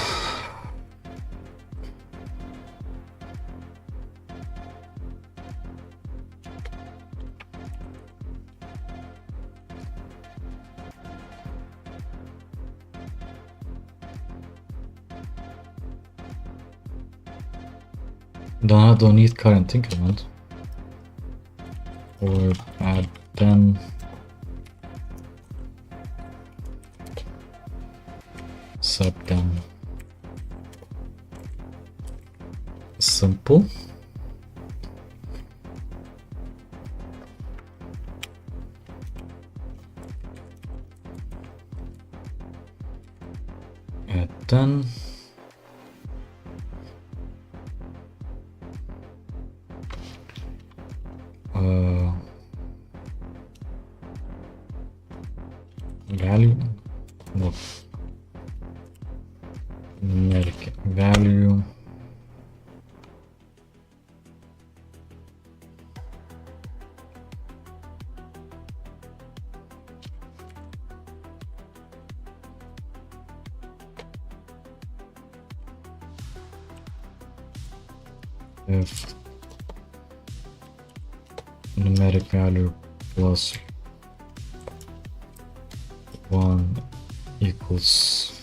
don't need current increment. or add 10. Sub 10. Simple. Add 10. Value, no, numeric value, if numeric value plus 1 equals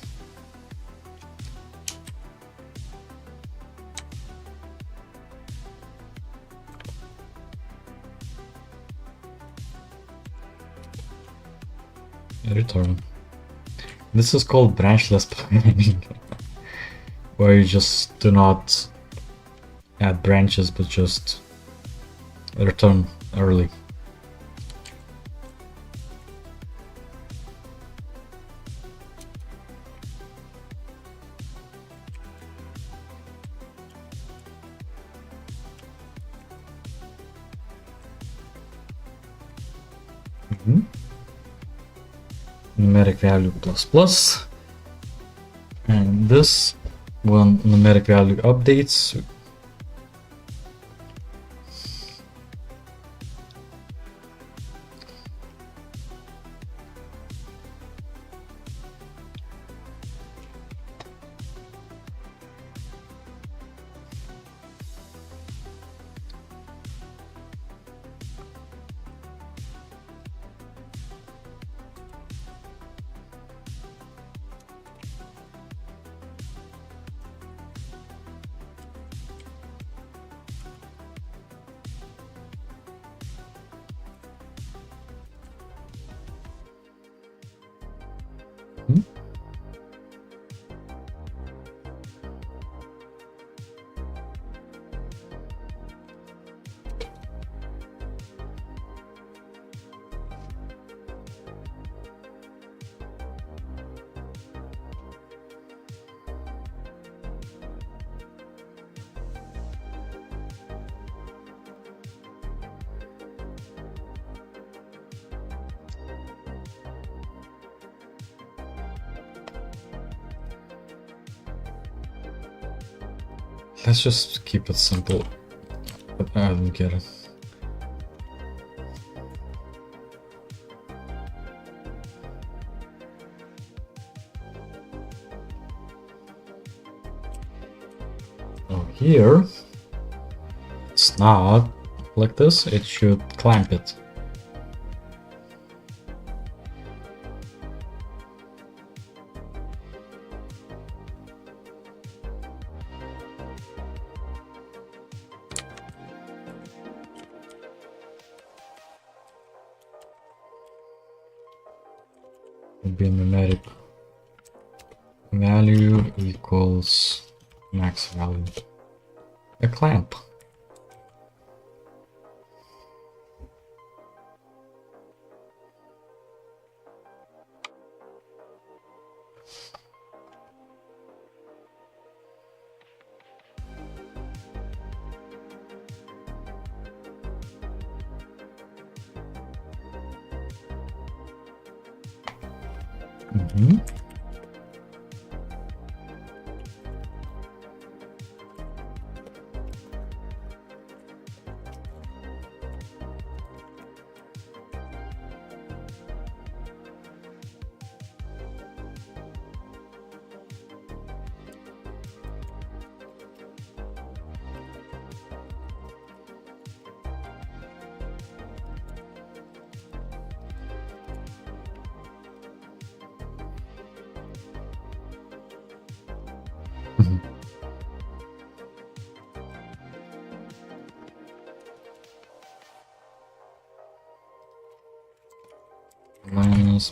return. This is called branchless programming, where you just do not add branches but just return early. Numeric value plus plus, and this when numeric value updates, let's just keep it simple. I don't get it. Oh, here it's not like this, it should clamp it. Be numeric value equals max value, a clamp.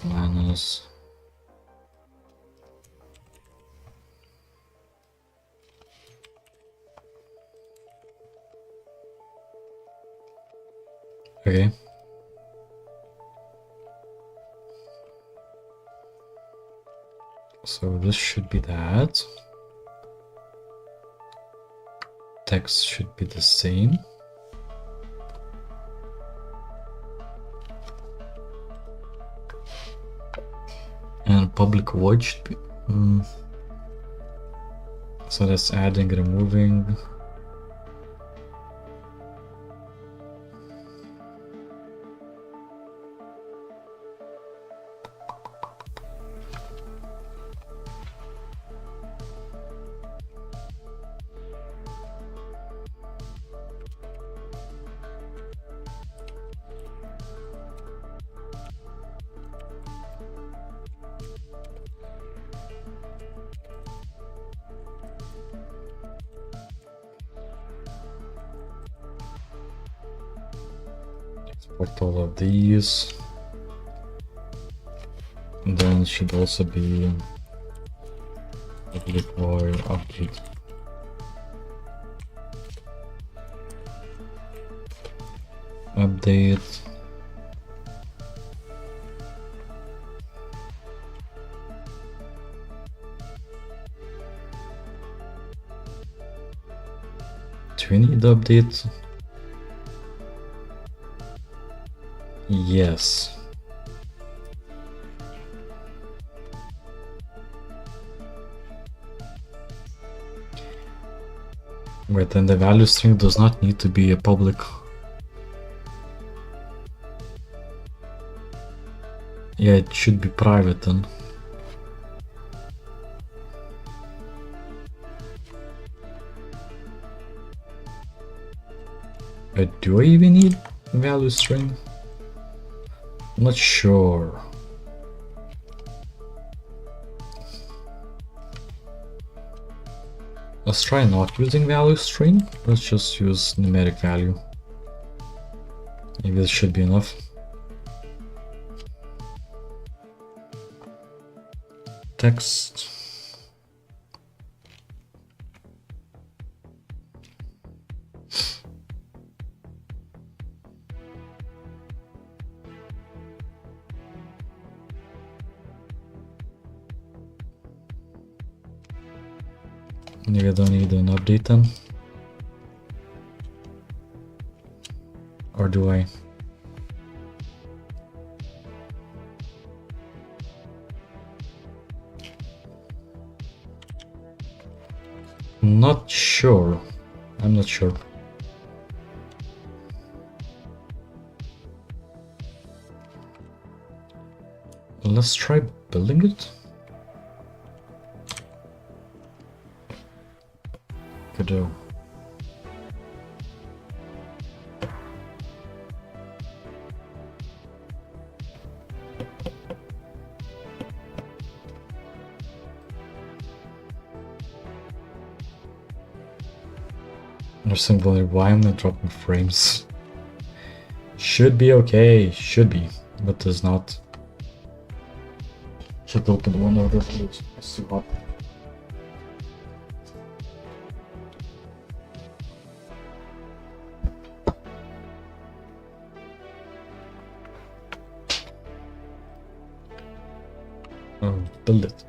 minus. Okay. So this should be that. Text should be the same. And public void should be... So that's adding, removing. Export all of these. And then it should also be public void update. Update. Do we need the update? Yes. Wait, then the value string does not need to be a public. Yeah, it should be private then. Do I even need value string? I'm not sure. Let's try not using value string. Let's just use numeric value. Maybe this should be enough. Text. Maybe I don't need an update then. Or do I? Not sure. I'm not sure. Let's try building it. Godot. Understand why I'm not dropping frames. Should be okay, should be, but does not. Should open one of the pages. It's too hot. Build it.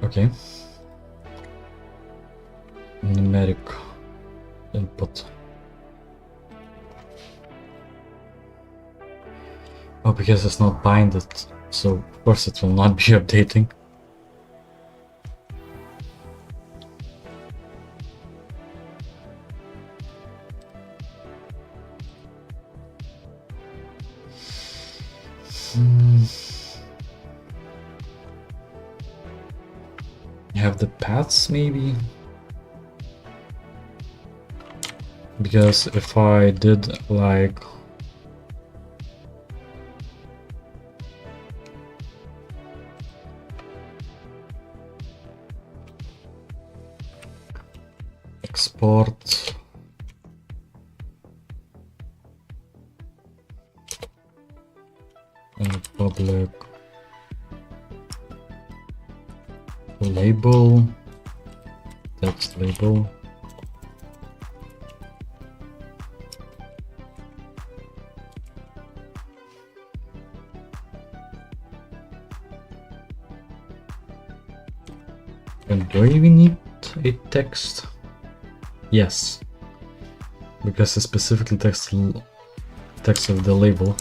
Okay. Numeric input. Oh, because it's not binded, so of course it will not be updating. You have the paths maybe? Because if I did like export public label, text label. And do I even need a text? Yes, because it specifically text of the label.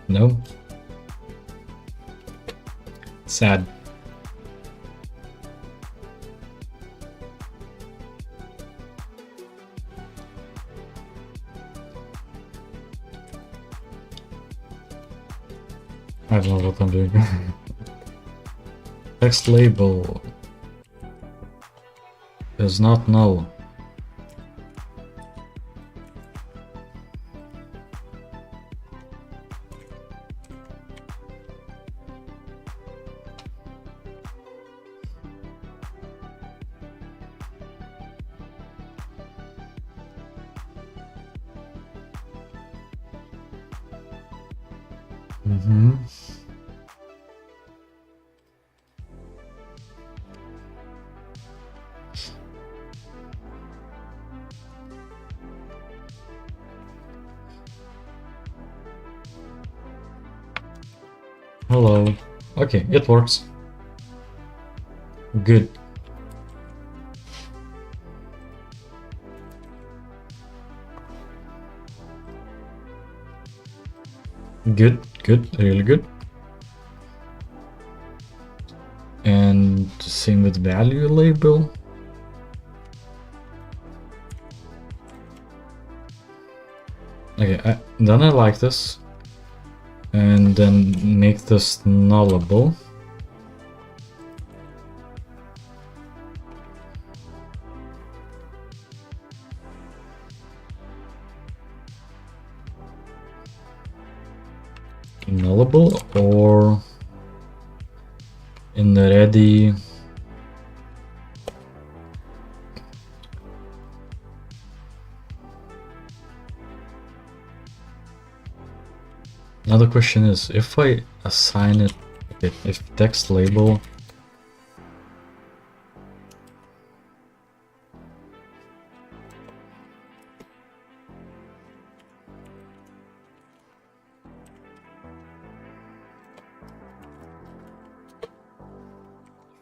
No. Sad. I don't know what I'm doing. Text label is not null. Hello. Okay, it works. Good. Good, really good. And same with value label. Okay, then I like this. And then make this nullable. Nullable, or in the ready another question is, if I assign it, okay, if text label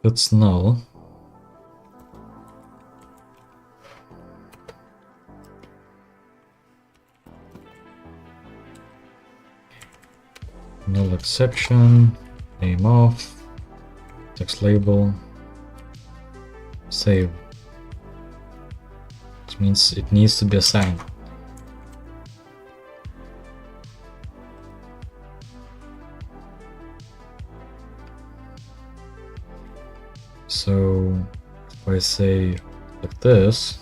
if it's null, null exception, name off, text label, save. Which means it needs to be assigned. So if I say like this,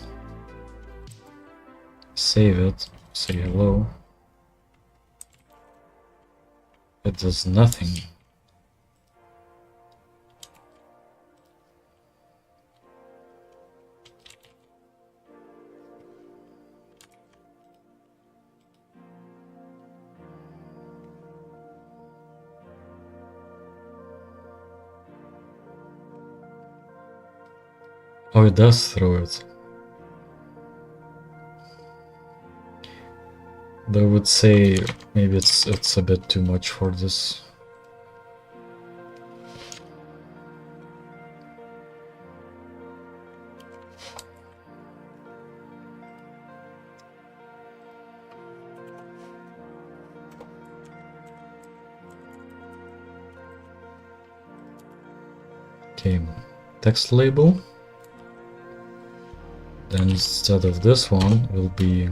save it, say hello, it does nothing. Oh, it does throw it. Though I would say maybe it's a bit too much for this. Okay, text label. Then instead of this one will be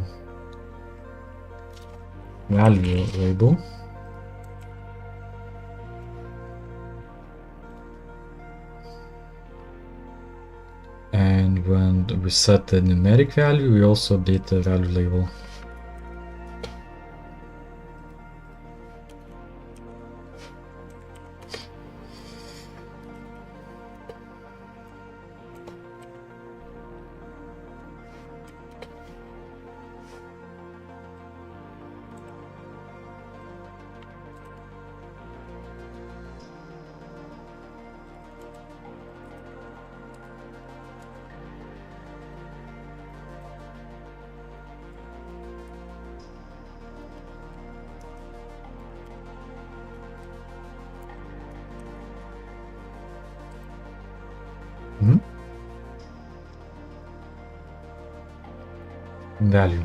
value label. And when we set the numeric value, we also update the value label. Value.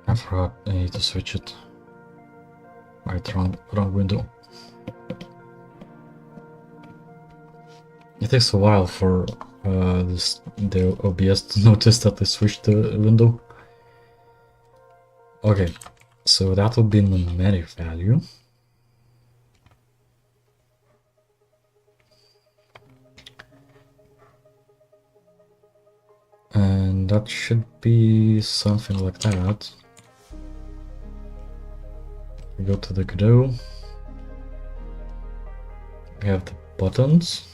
I forgot I need to switch it. Right, wrong window. It takes a while for the OBS to notice that I switched the window. Okay, so that will be numeric value. And that should be something like that. We go to the Godot. We have the buttons.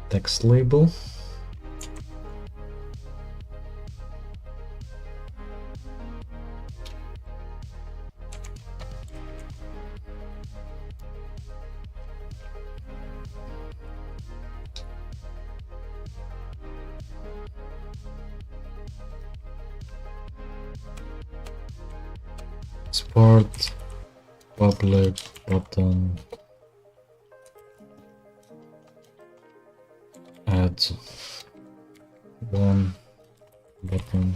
Text label. Export public button add one button.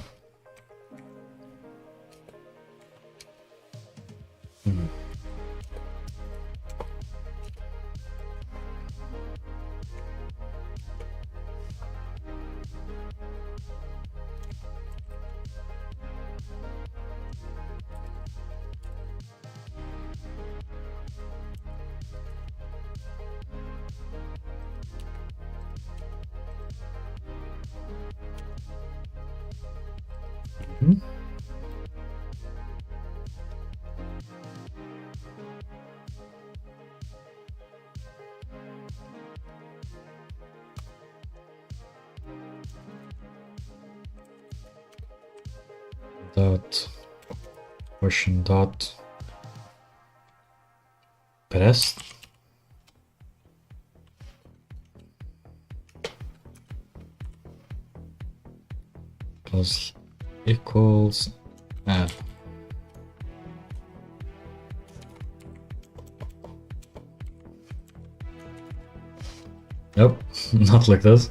Dot question dot press plus equals add. Nope, not like this.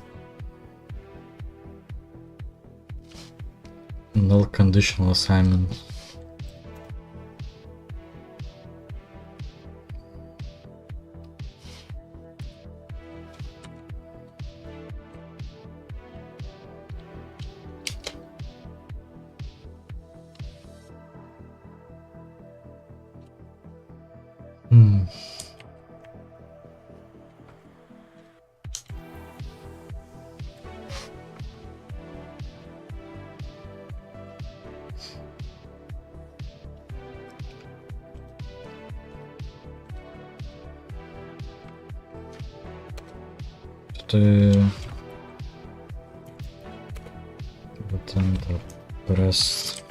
Null conditional assignment. Button press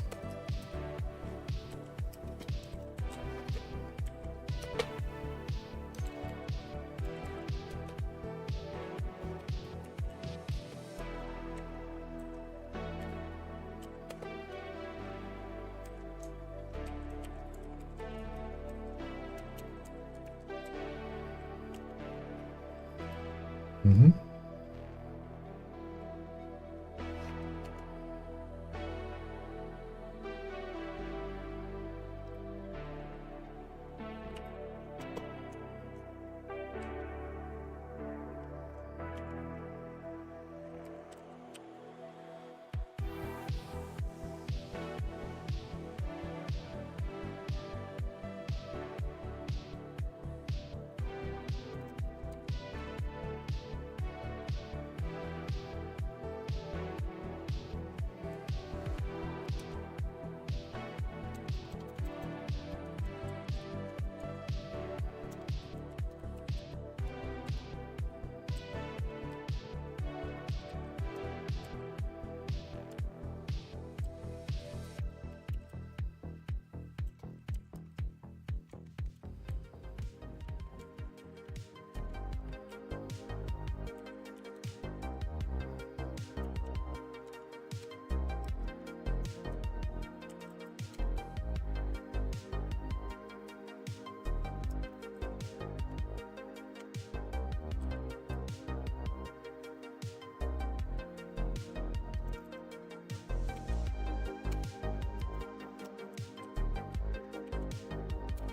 Mm-hmm.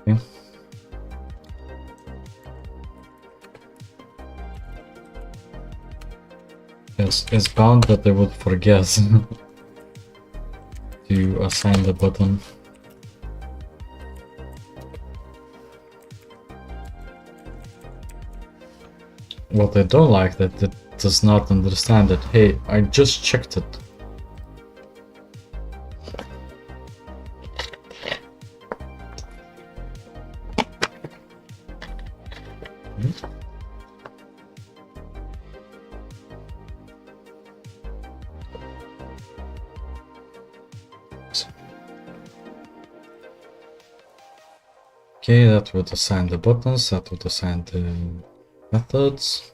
Okay. It's bound that they would forget to assign the button. What I don't like that it does not understand that, hey, I just checked it. Okay, that would assign the buttons, that would assign the methods.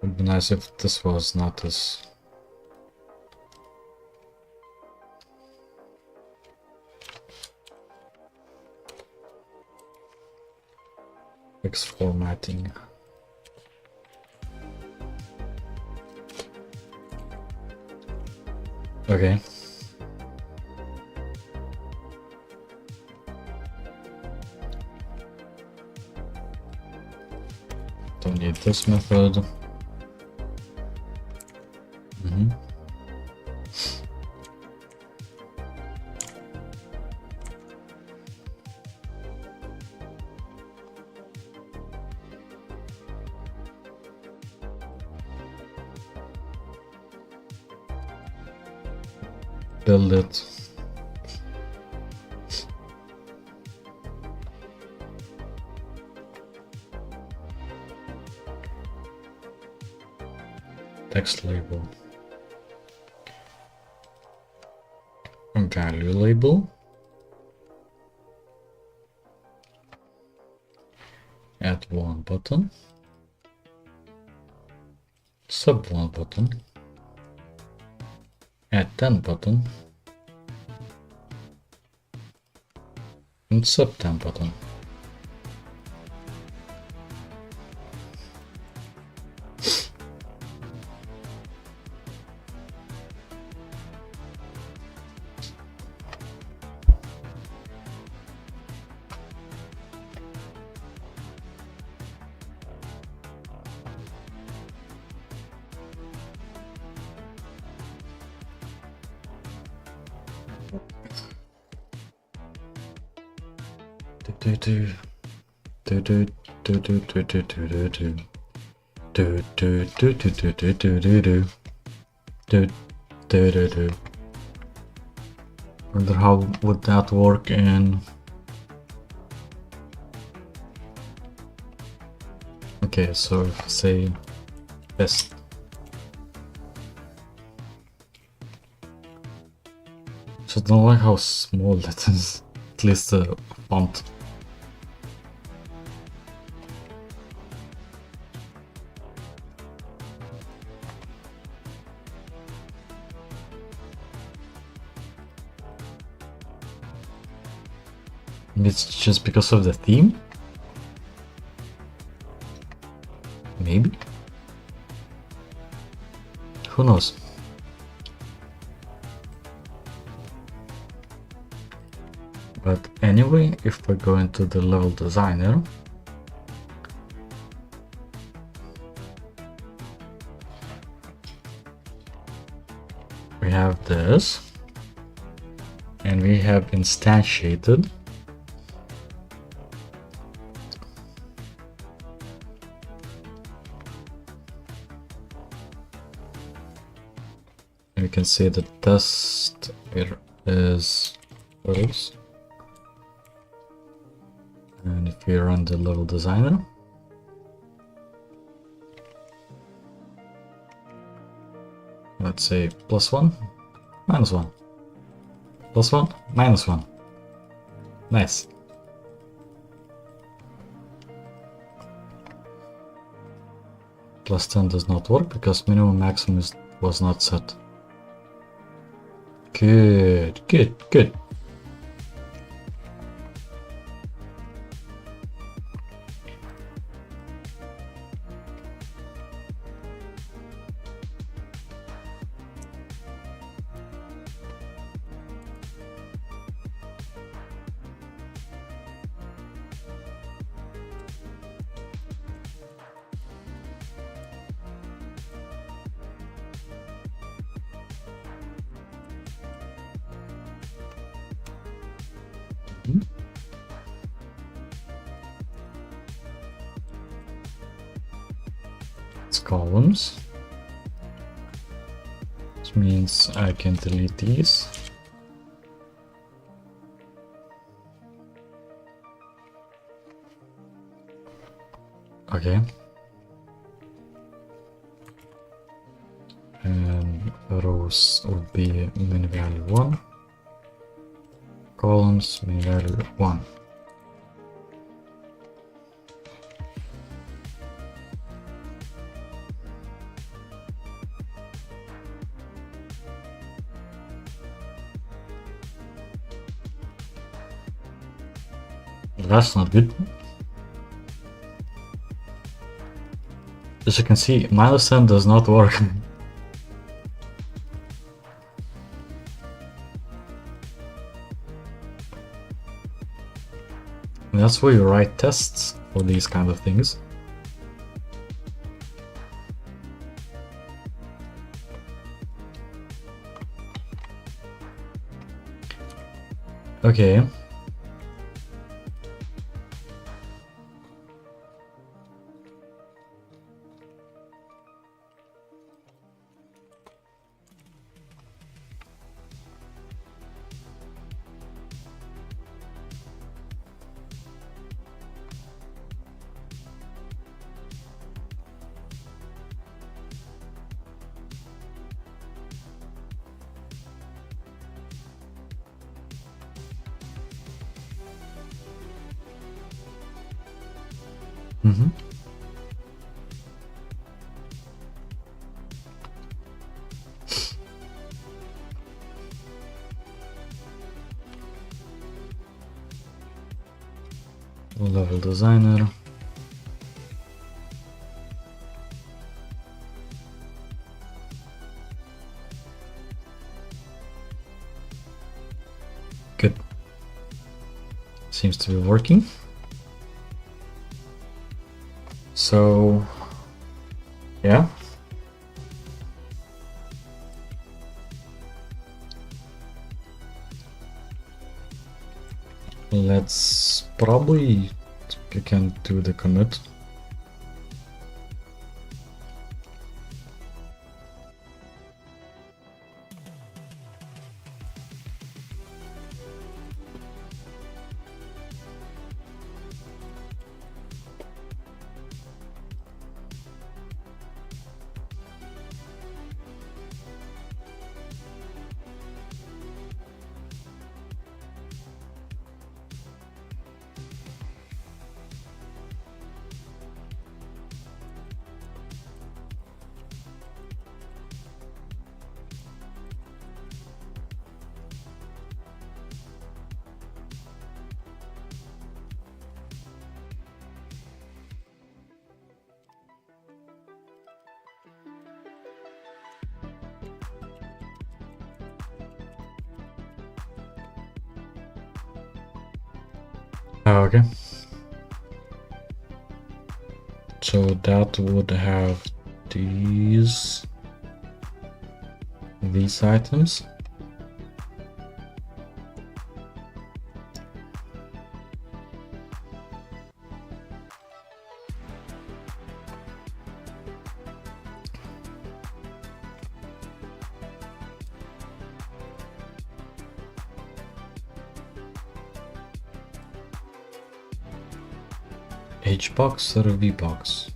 Would be nice if this was not as text formatting. Okay. Don't need this method. Build it. Text label. Value label. Add one button. Sub one button. Add 10 button. And sub 10 button. Wonder how would that work in... Okay, so if say best. Just don't like how small that is. At least the font. It's just because of the theme? Maybe? Who knows? But anyway, if we go into the level designer, we have this, and we have instantiated we can see the test here is false. And if we run the level designer, let's say +1, -1, +1, -1. Nice. +10 does not work because minimum maximum was not set. Good, good, good. It's columns. Which means I can delete these. Okay. And rows would be min value 1. Columns min value 1. That's not good. As you can see, -10 does not work. That's where you write tests for these kind of things. Okay. Mm-hmm. Level designer. Good. Seems to be working. So, yeah. Let's probably, we can do the commit. Okay. So that would have these items. H box or V box?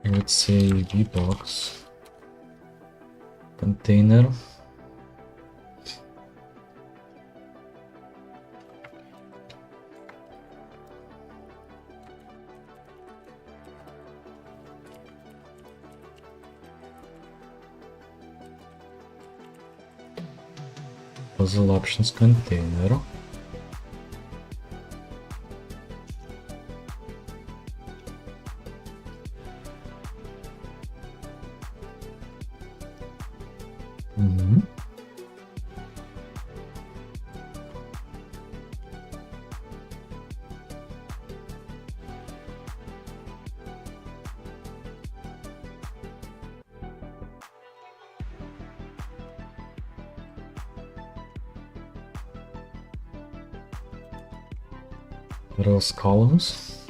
Let's say V box container. Puzzle options container. Rows columns.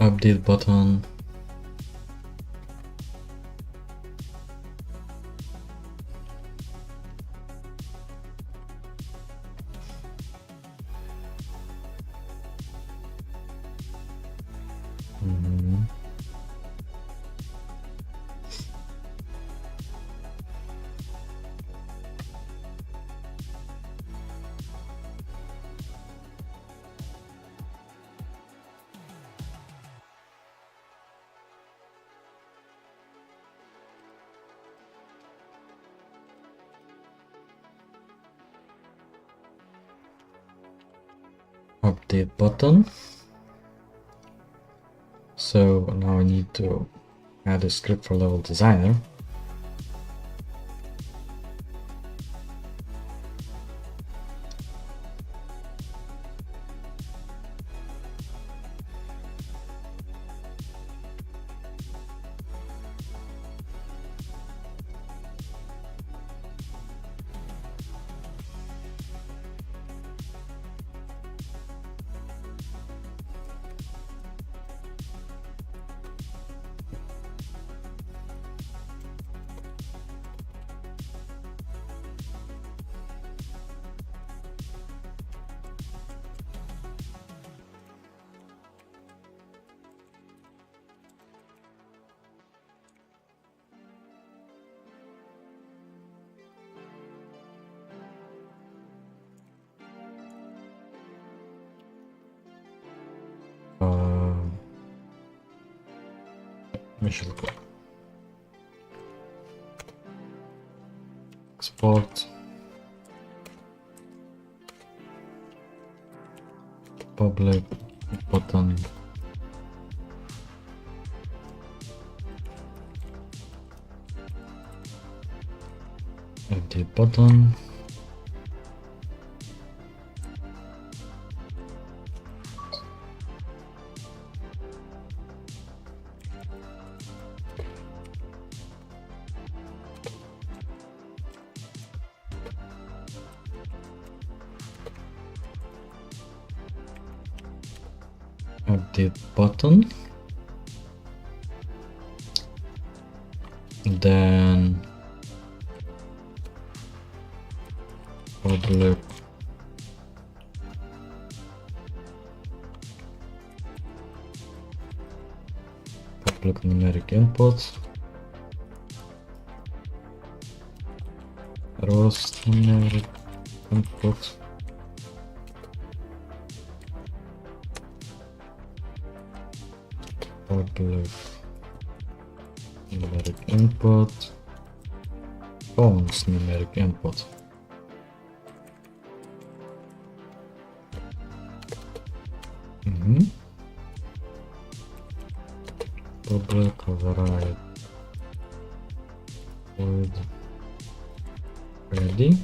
Update button. Update button. So now I need to add a script for level designer. Export public button. Update button. Update button. Then public numeric input, rows numeric input, public numeric input, const numeric input. Public override void ready.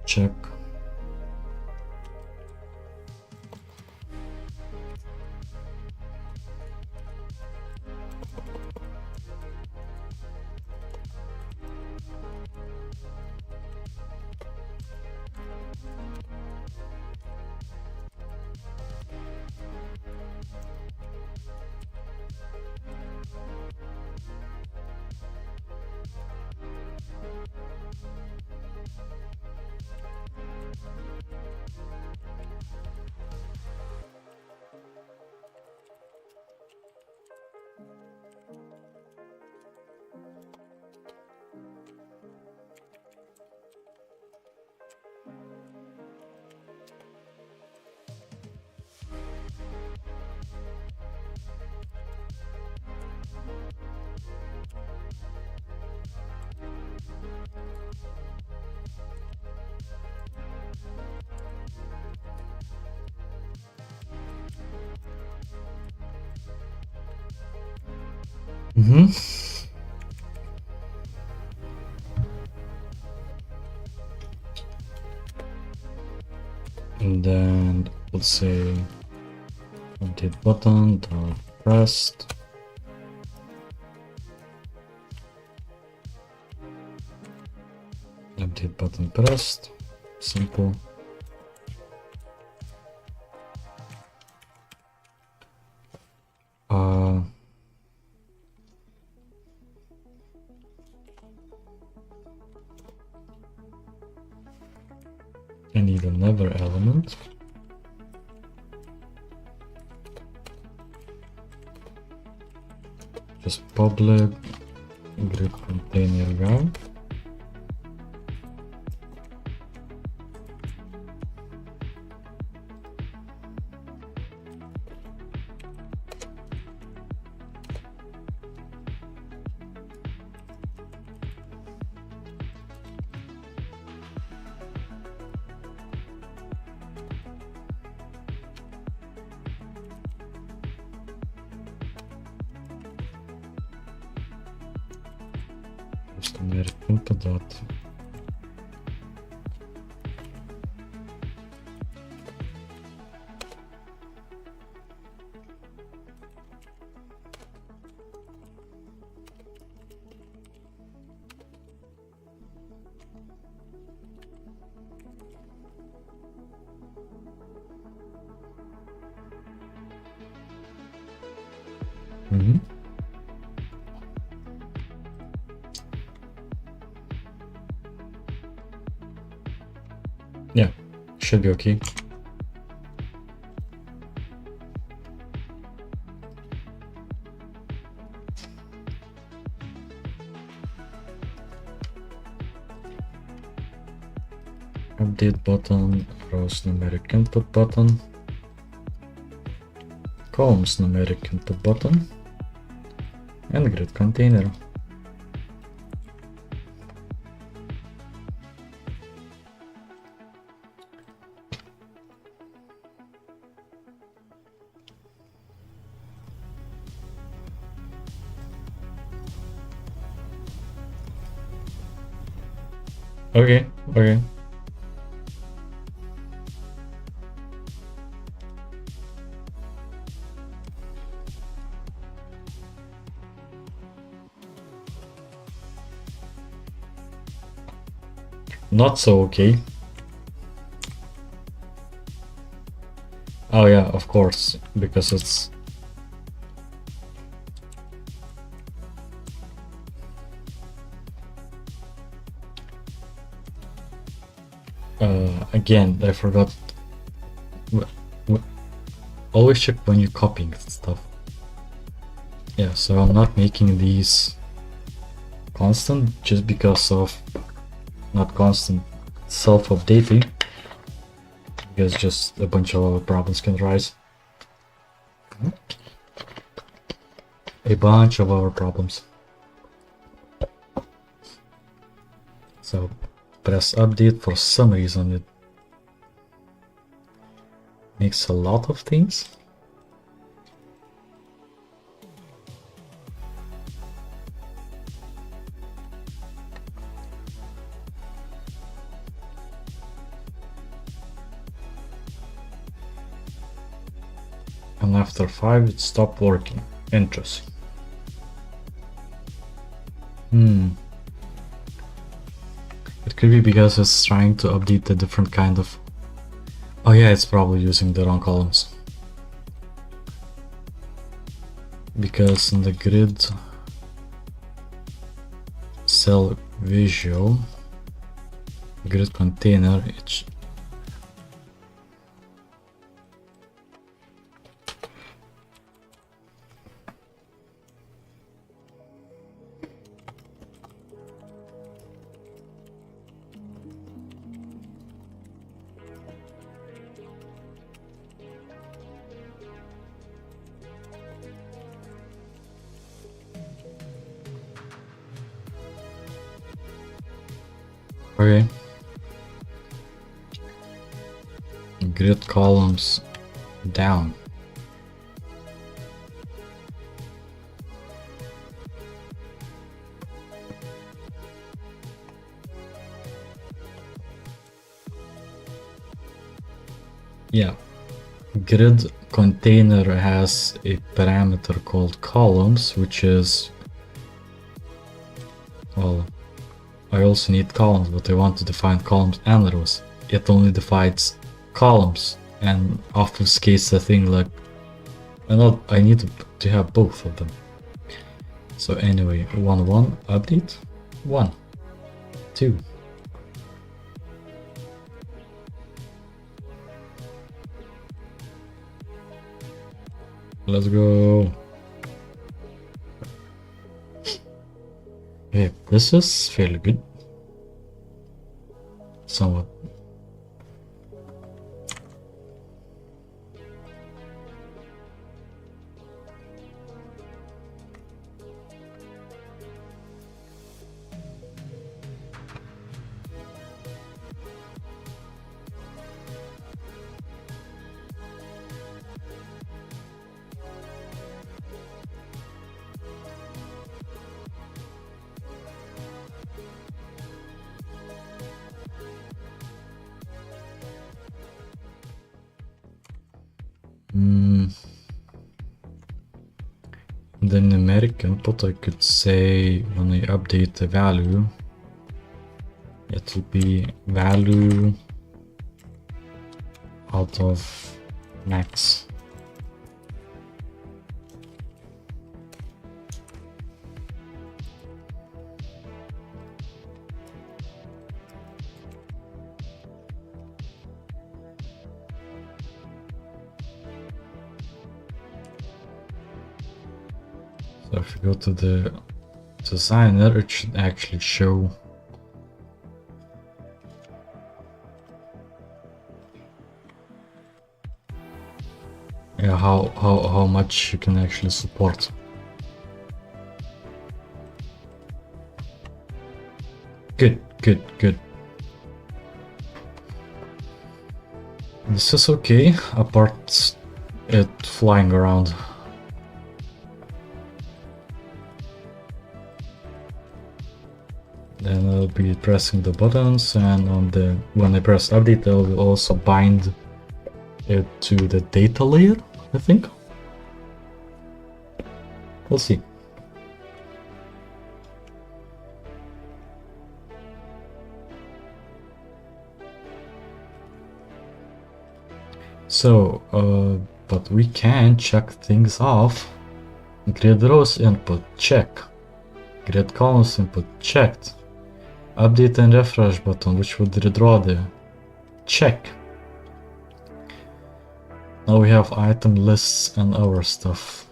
Check. And then let's say empty button dot pressed. Empty button pressed. Simple. I need another element. Just public grid container guy. Numeric input dot yeah, should be okay. Update button, rows numeric input button. columns numeric into button and grid container. Okay. Not so okay. Oh yeah, of course, because it's again, I forgot. Always check when you're copying stuff. Yeah, so I'm not making these constant just because of not constant self-updating, because just a bunch of other problems can arise. A bunch of other problems. So press update. For some reason it makes a lot of things. And after 5 it stopped working. Interesting. It could be because it's trying to update a different kind of... Oh yeah, it's probably using the wrong columns. Because in the grid cell visual grid container it's okay. Grid columns down. Yeah, grid container has a parameter called columns, which is, well, I also need columns, but I want to define columns and rows. It only defines columns and obfuscates the thing like, I need to have both of them. So anyway, 1 update 1 2. Let's go. Okay, this is fairly good. Somewhat. The numeric input, I could say when I update the value, it will be value out of max. So if you go to the designer, it should actually show Yeah, how much you can actually support. Good, good, good. This is okay, apart it flying around. Then I'll be pressing the buttons, and when I press update, I will also bind it to the data layer, I think. We'll see. So, but we can check things off. Grid rows input, check. Grid columns input, checked. Update and refresh button, which would redraw the check. Now we have item lists and our stuff.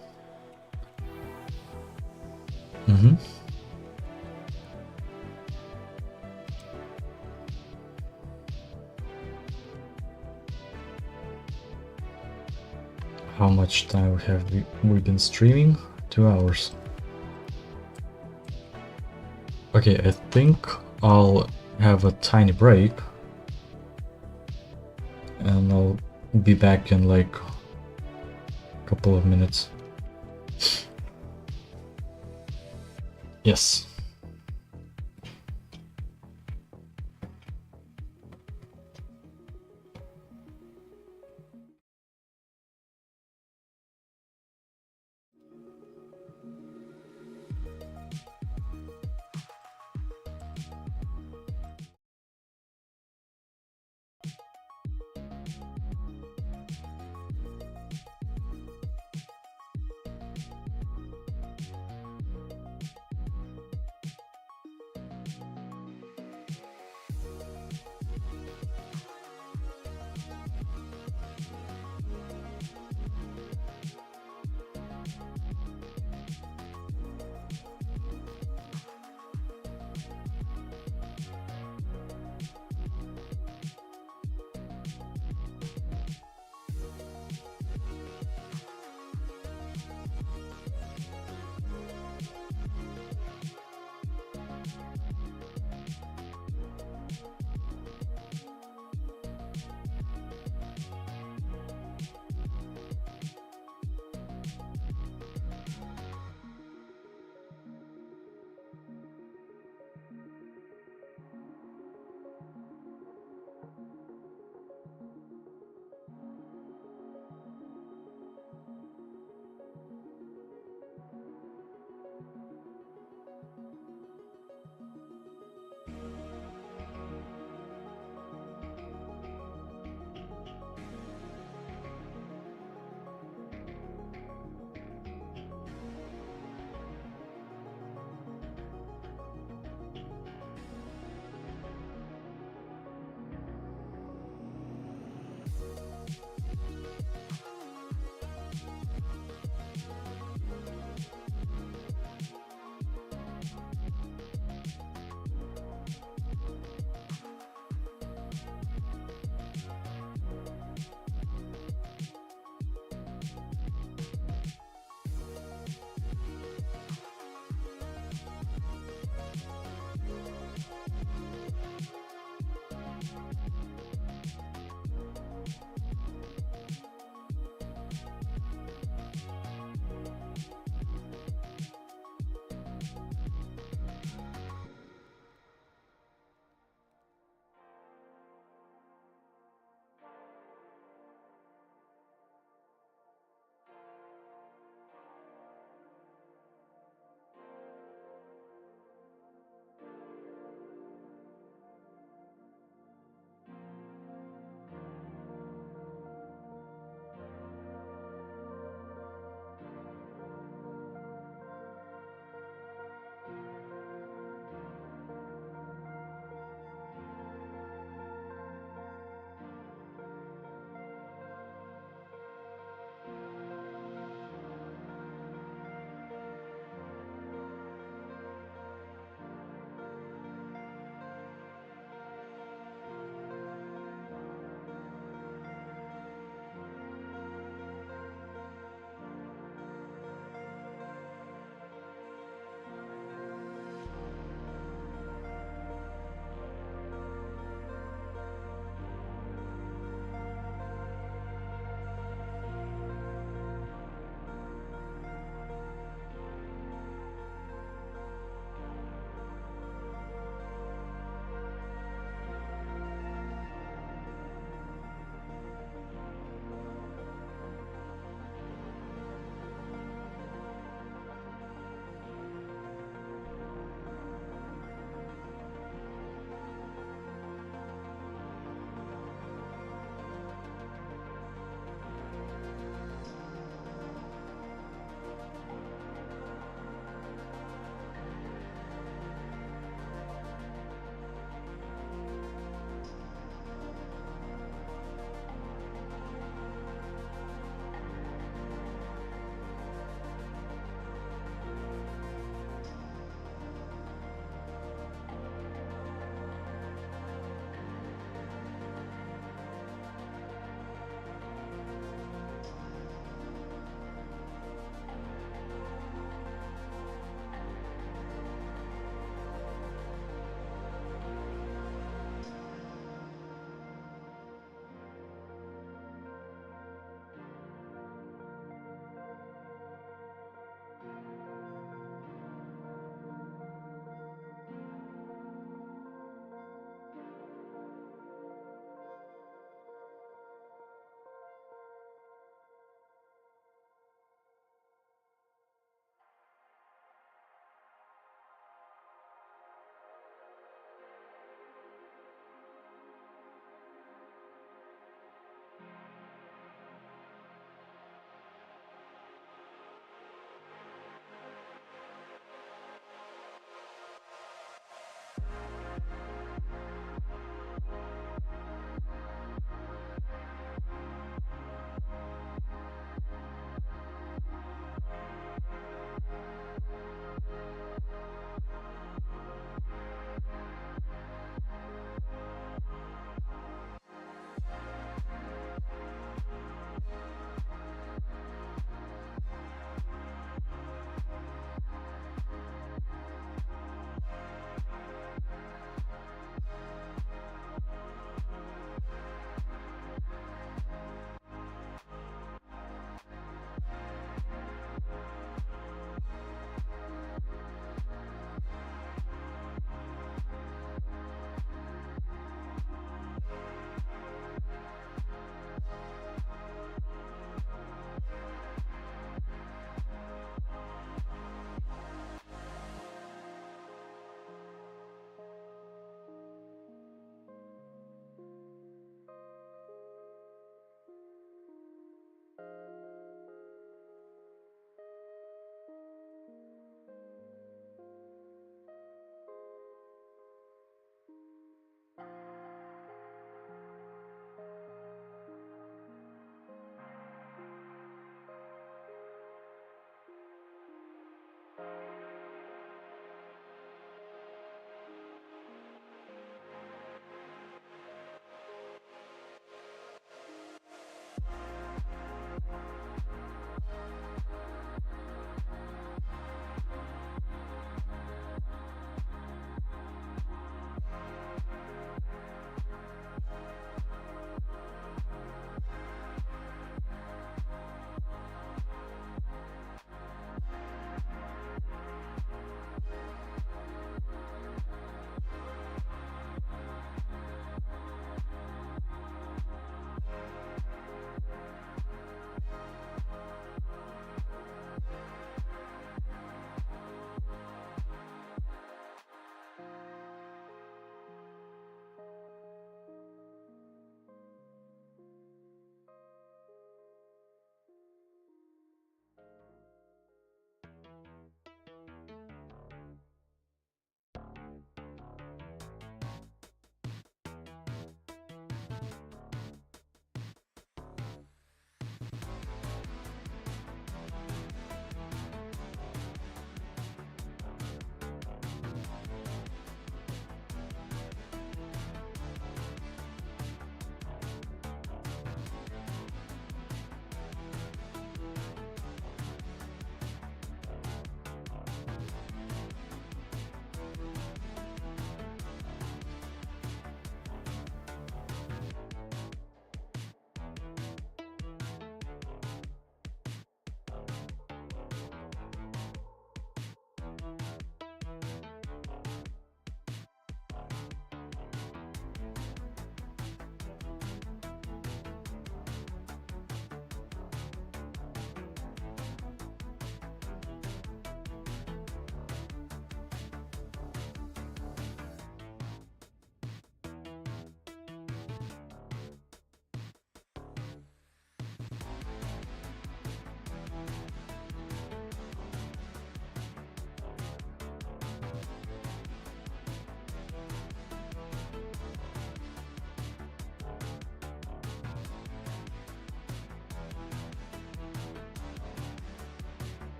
How much time have we been streaming? 2 hours. Okay, I think I'll have a tiny break. And I'll be back in like a couple of minutes. Yes.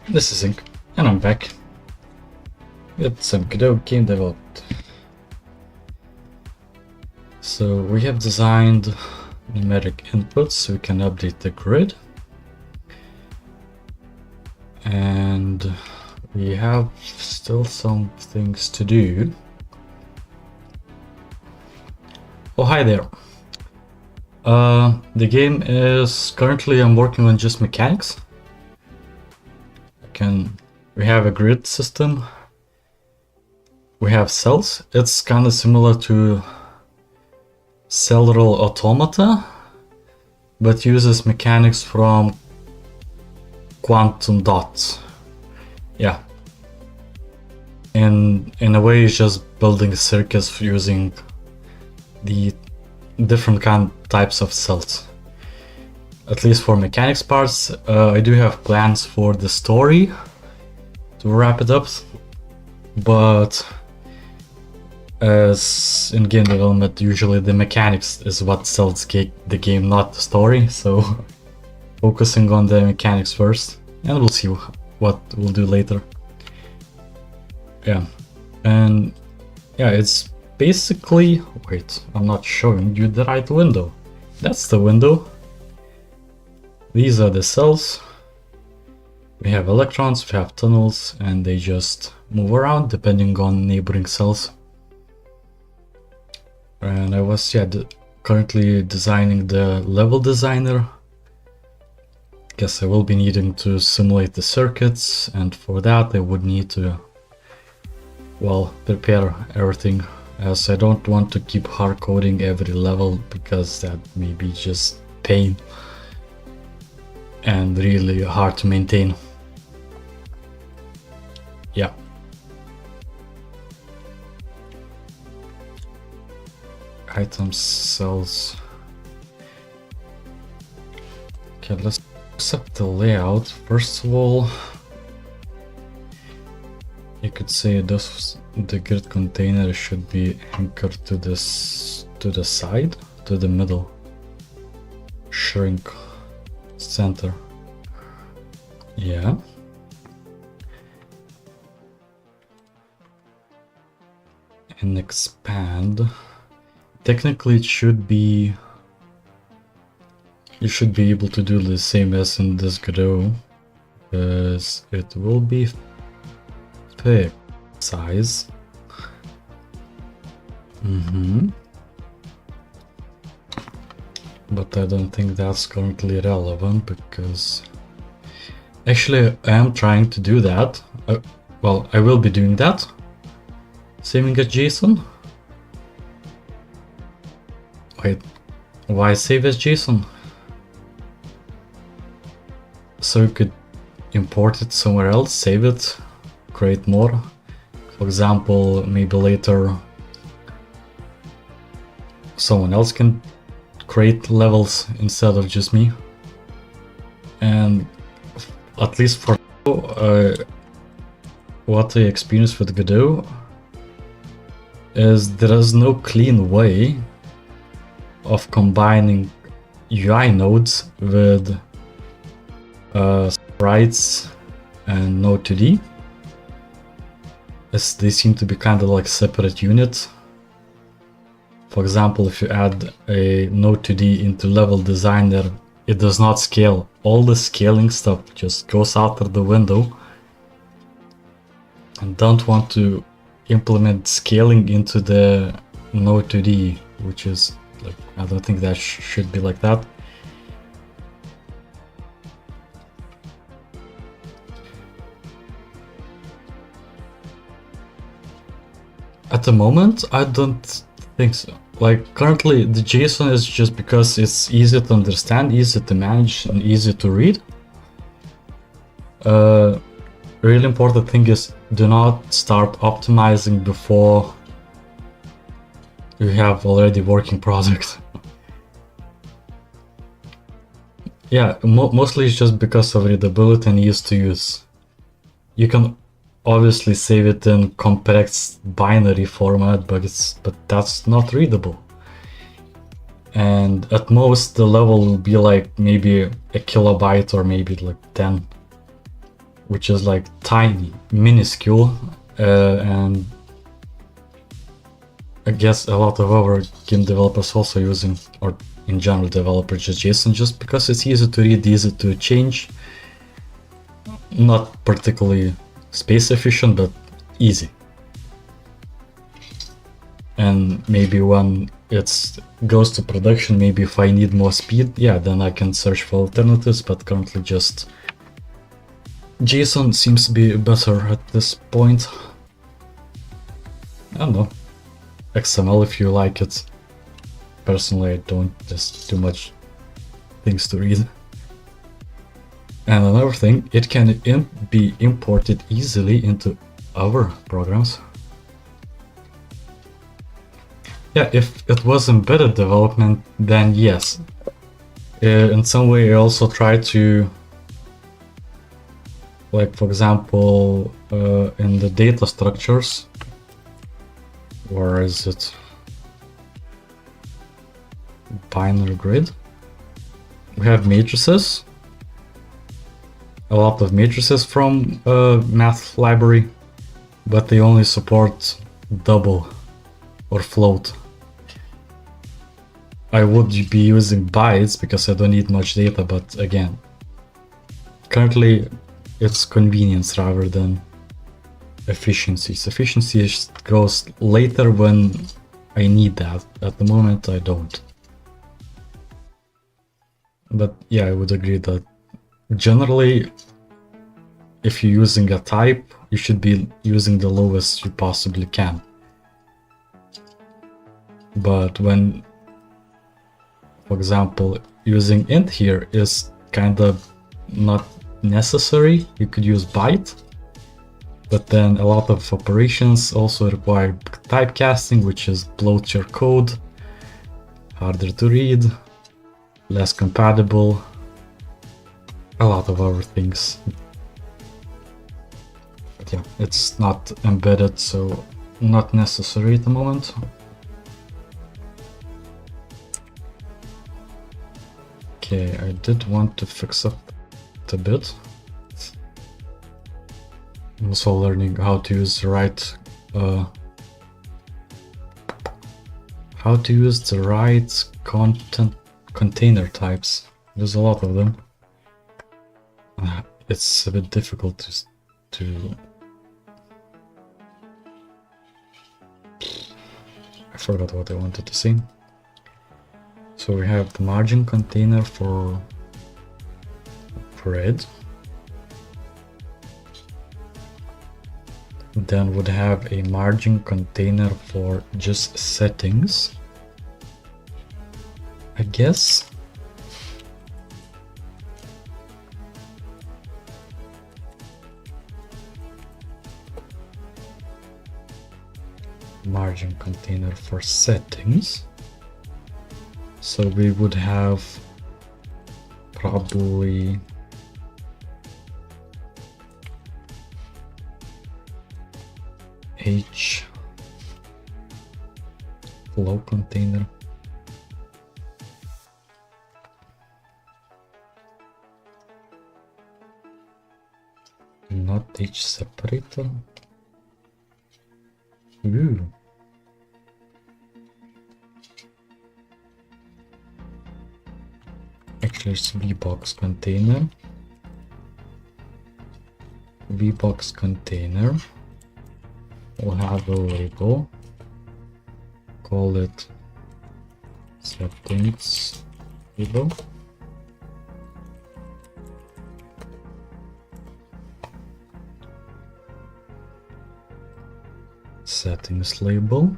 This is Ink, and I'm back with some Godot game development. So we have designed numeric inputs so we can update the grid. And we have still some things to do. Oh, hi there. The game is currently I'm working on just mechanics. We have a grid system. We have cells. It's kind of similar to cellular automata, but uses mechanics from quantum dots. Yeah. In a way, it's just building circuits using the different types of cells. At least for mechanics parts, I do have plans for the story to wrap it up, but as in game development, usually the mechanics is what sells the game, not the story, so focusing on the mechanics first, and we'll see what we'll do later. Yeah, and yeah, it's basically... Wait, I'm not showing you the right window. That's the window. These are the cells. We have electrons, we have tunnels, and they just move around depending on neighboring cells. And I was currently designing the level designer. Guess I will be needing to simulate the circuits, and for that I would need to, well, prepare everything, as I don't want to keep hard coding every level because that may be just pain and really hard to maintain. Yeah. Items, cells. Okay, let's accept the layout. First of all, you could say the grid container should be anchored to the side, to the middle. Shrink. Center. Yeah. And expand. Technically it should be... You should be able to do the same as in this Godot, because it will be fixed size. But I don't think that's currently relevant, because actually I am trying to do that. Well, I will be doing that. Saving as JSON. Wait, why save as JSON? So you could import it somewhere else, save it, create more. For example, maybe later someone else can create levels instead of just me. And at least for what I experienced with Godot is there is no clean way of combining UI nodes with sprites and Node2D, as they seem to be kind of like separate units. For example, if you add a Node2D into level designer, it does not scale. All the scaling stuff just goes out of the window. And don't want to implement scaling into the Node2D, which is like, I don't think that should be like that. At the moment, I don't think so. Like currently the JSON is just because it's easy to understand, easy to manage, and easy to read. Really important thing is do not start optimizing before you have already working product. Yeah, mostly it's just because of readability and ease to use. You can obviously save it in complex binary format, but that's not readable. And at most the level will be like maybe a kilobyte or maybe like 10, which is like tiny, minuscule, and I guess a lot of our game developers also using, or in general developers, just JSON, just because it's easy to read, easy to change, not particularly space efficient, but easy. And maybe when it goes to production, maybe if I need more speed, yeah, then I can search for alternatives, but currently just JSON seems to be better at this point. I don't know. XML if you like it. Personally, I don't, there's too much things to read. And another thing, it can be imported easily into our programs. Yeah, if it was embedded development, then yes. In some way I also try to, like for example, in the data structures, where is it? Binary grid. We have matrices. A lot of matrices from math library, but they only support double or float. I would be using bytes because I don't need much data, but again, currently it's convenience rather than efficiency. Efficiency goes later when I need that. At the moment I don't. But yeah, I would agree that generally if you're using a type, you should be using the lowest you possibly can. But when, for example, using int here is kind of not necessary, you could use byte, but then a lot of operations also require typecasting, which is bloats your code, harder to read, less compatible, a lot of other things. But yeah, it's not embedded, so not necessary at the moment. Okay, I did want to fix up a bit. I'm also learning how to use the right content container types. There's a lot of them. It's a bit difficult to I forgot what I wanted to say. So we have the margin container for red. Then would have a margin container for just settings, I guess. Margin container for settings. So we would have probably H flow container. Not H separator. Ooh. Actually, it's VBox container. VBox container will have a label. Call it settings label. Settings label.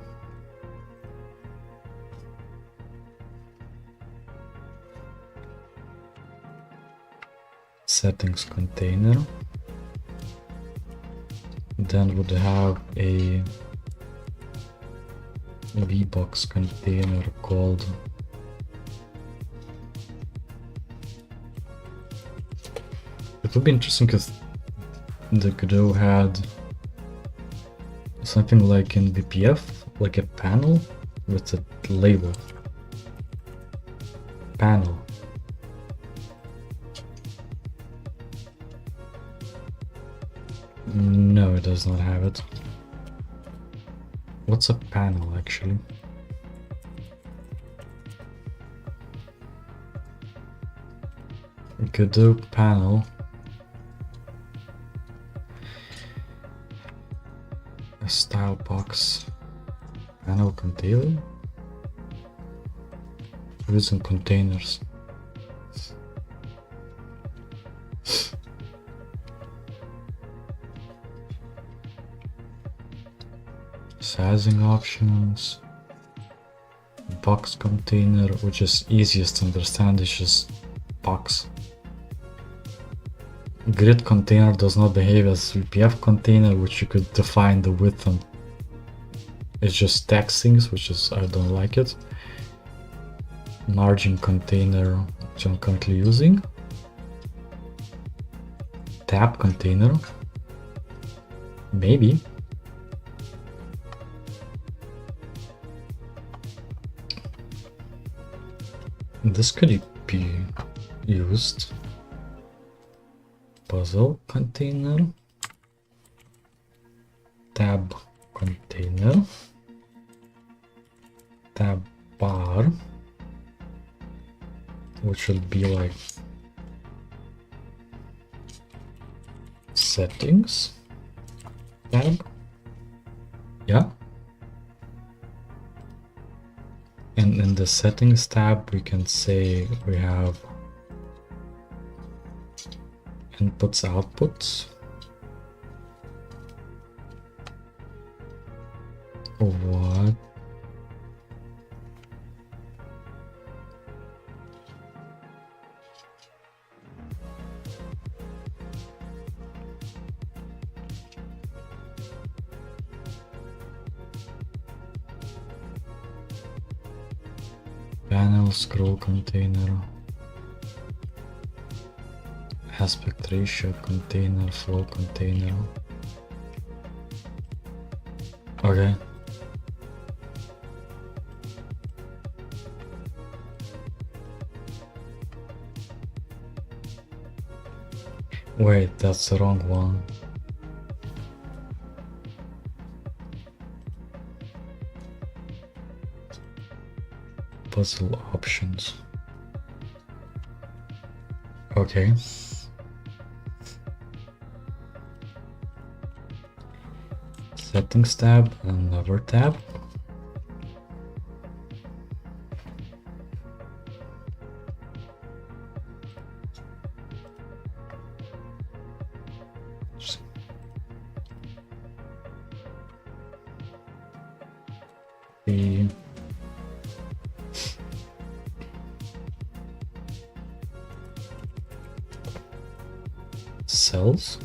Settings container. Then would have a VBox container called it would be interesting if the Godot had something like in BPF, like a panel with a label. Panel. No, it does not have it. What's a panel actually? Godot panel. A style box. Panel container. Using containers. Sizing options. Box container, which is easiest to understand, is just box. Grid container does not behave as VPF container, which you could define the width and it just stacks things, which is, I don't like it. Margin container, which I'm currently using. Tab container, maybe. This could be used. Puzzle container, tab container, tab bar, which will be like settings tab, yeah. And in the settings tab, we can say we have inputs, outputs. What? Panel, scroll container, aspect ratio container, flow container. Okay. Wait, that's the wrong one. Puzzle options. Okay. Settings tab, another tab. The cells.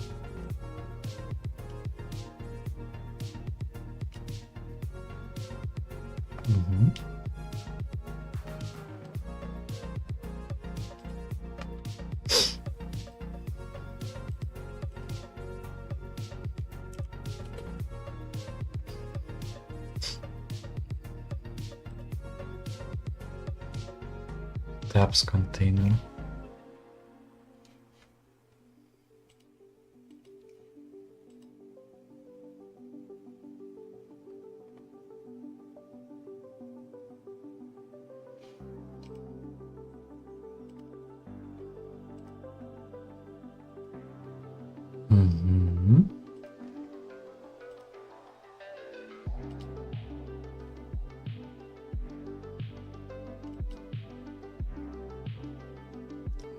Tabs container.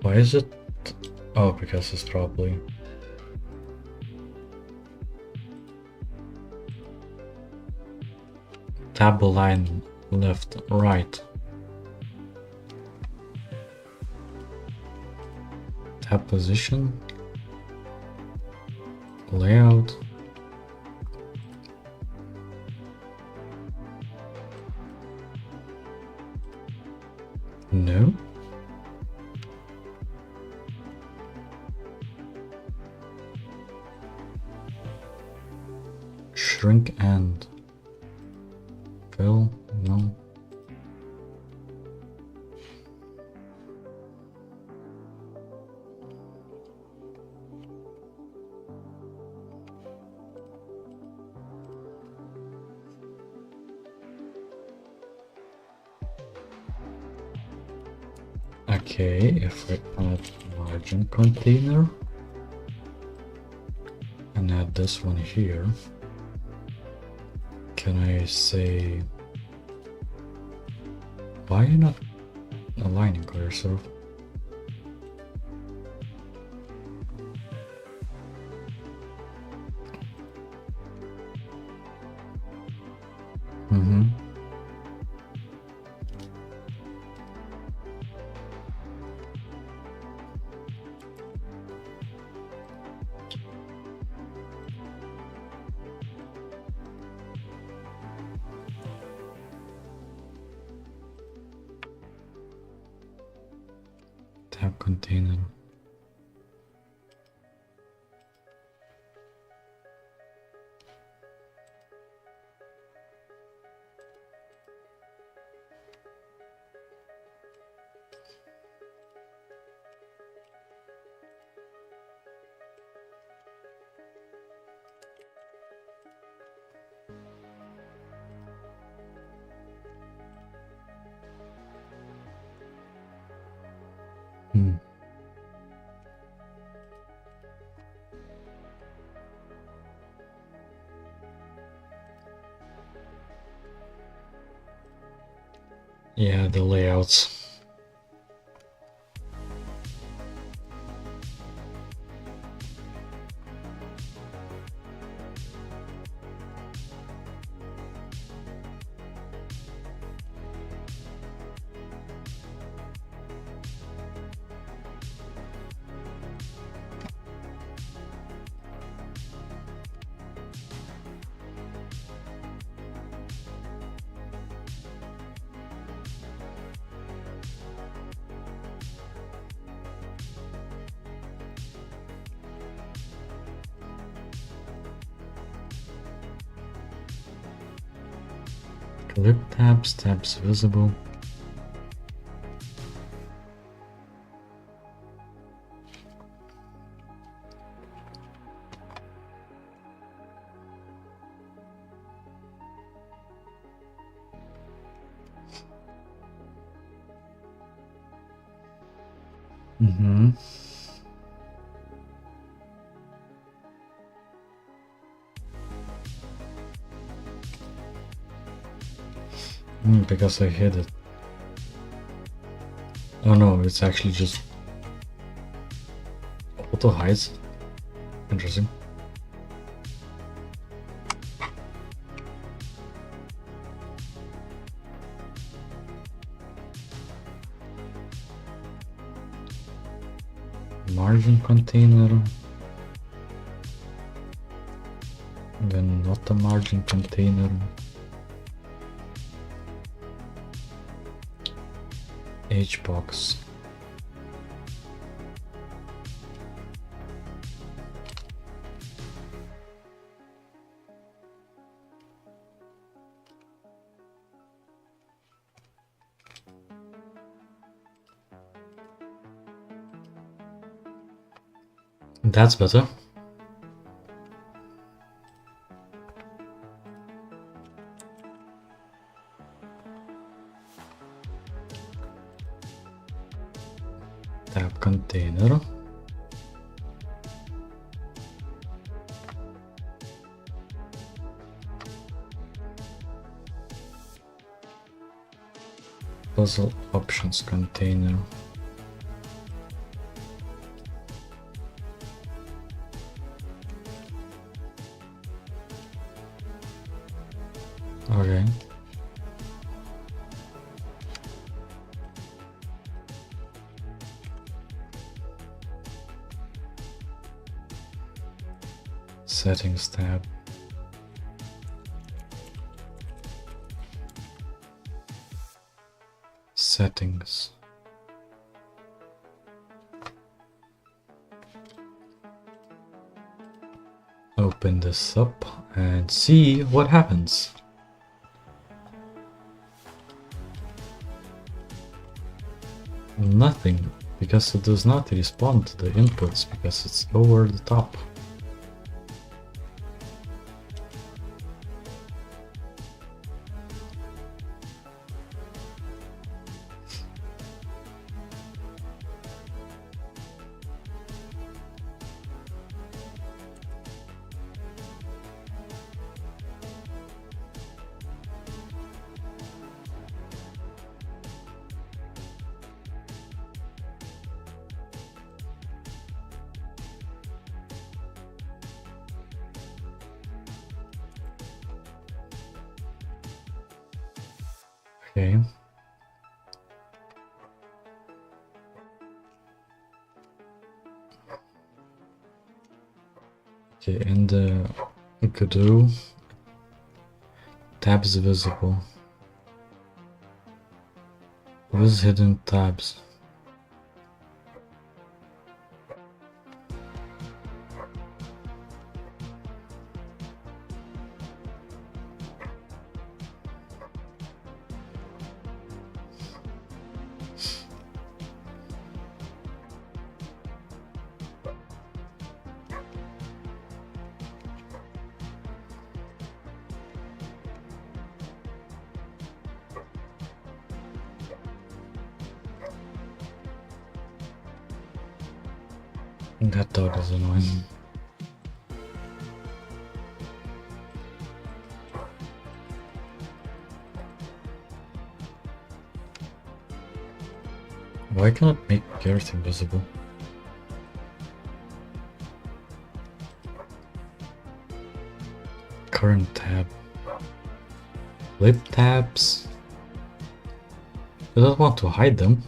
Why is it? Oh, because it's probably tab align left, right. Tab position, layout. No. Shrink and fill, no. Okay, if I add margin container and add this one here, can I say, why are you not aligning cursor? Tab container. Yeah, the layouts. Clip tabs, tabs visible. Because I hid it. Oh no, it's actually just auto hides. Interesting. Margin container. Then not a margin container. Hbox. That's better. Tab container. Puzzle options container. Okay. Settings tab. Settings. Open this up and see what happens. Nothing, because it does not respond to the inputs because it's over the top. Okay. Okay, in the Godot, tabs visible. Use hidden tabs. That dog is annoying. Why can't I make everything visible? Current tab. Lip tabs. I don't want to hide them.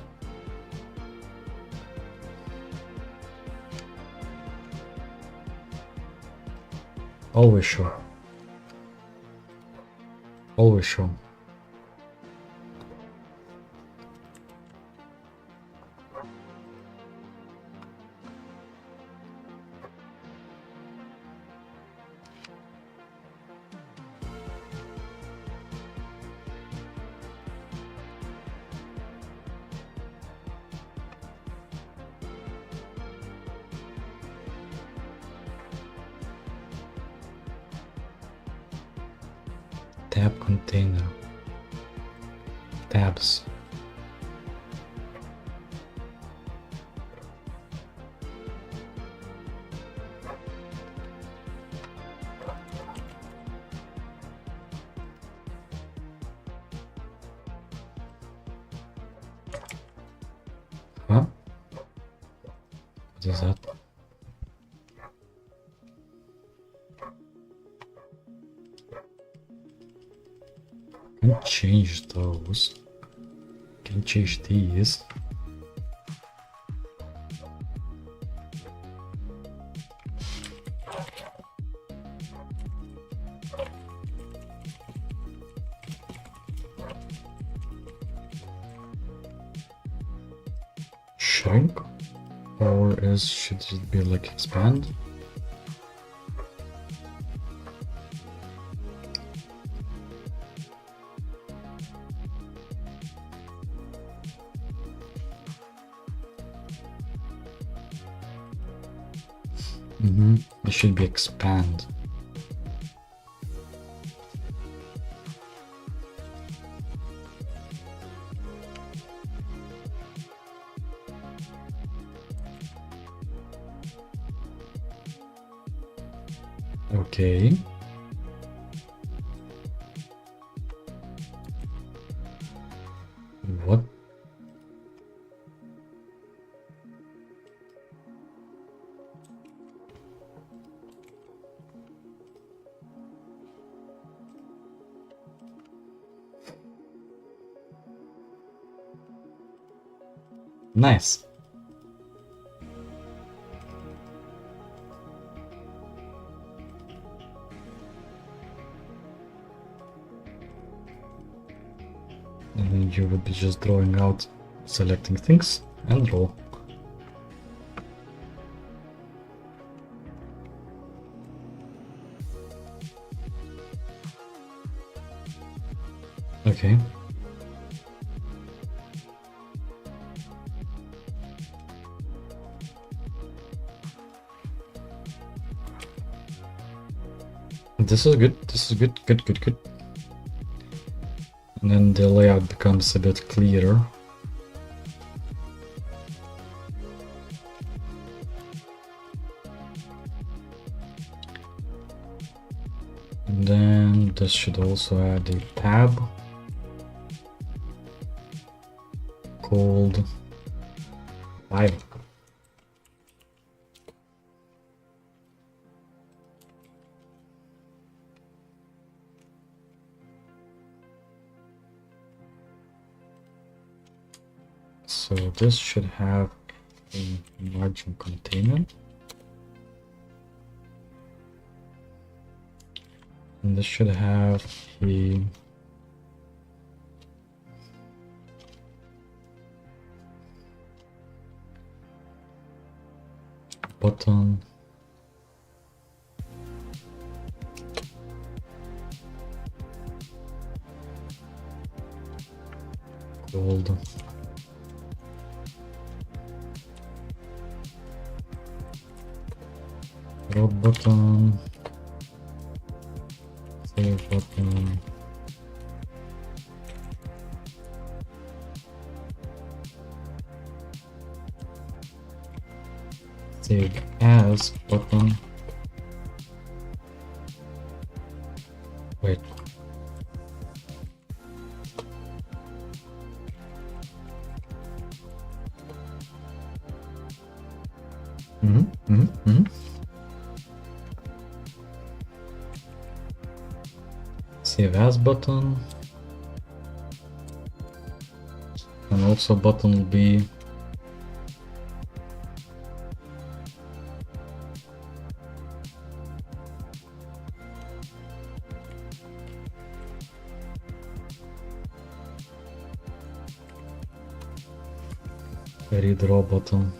Always show. Always show. Tab container. Tabs. Huh? What is that? Can change those. Can change these. Shrink? Or should it be like expand? It should be expand. Okay. What? Nice. And then you would be just drawing out, selecting things, and draw. Okay. This is good. This is good. Good. And then the layout becomes a bit clearer. And then this should also add a tab called file. So this should have a margin container. And this should have a button. Called road button. Save button. Save as button. Wait. Save as button. And also button will be redraw button.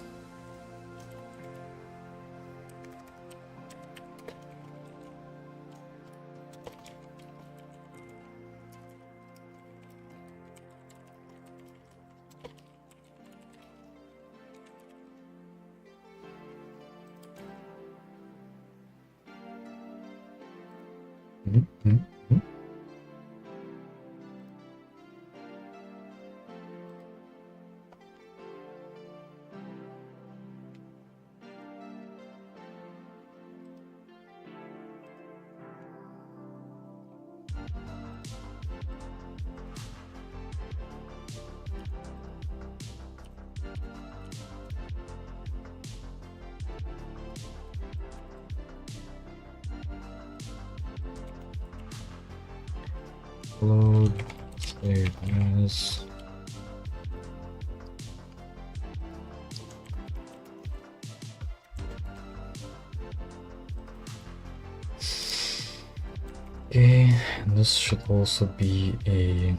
Load, save as. Okay, and this should also be a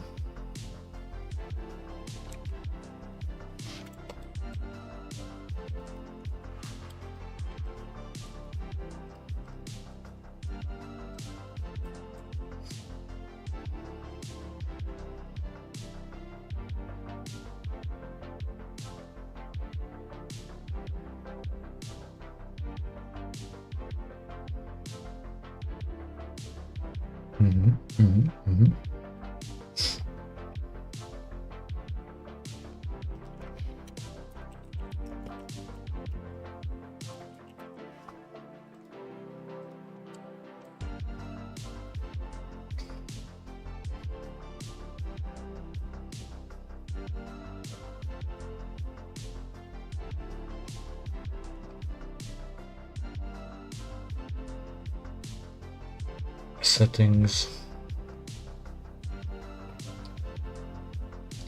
settings.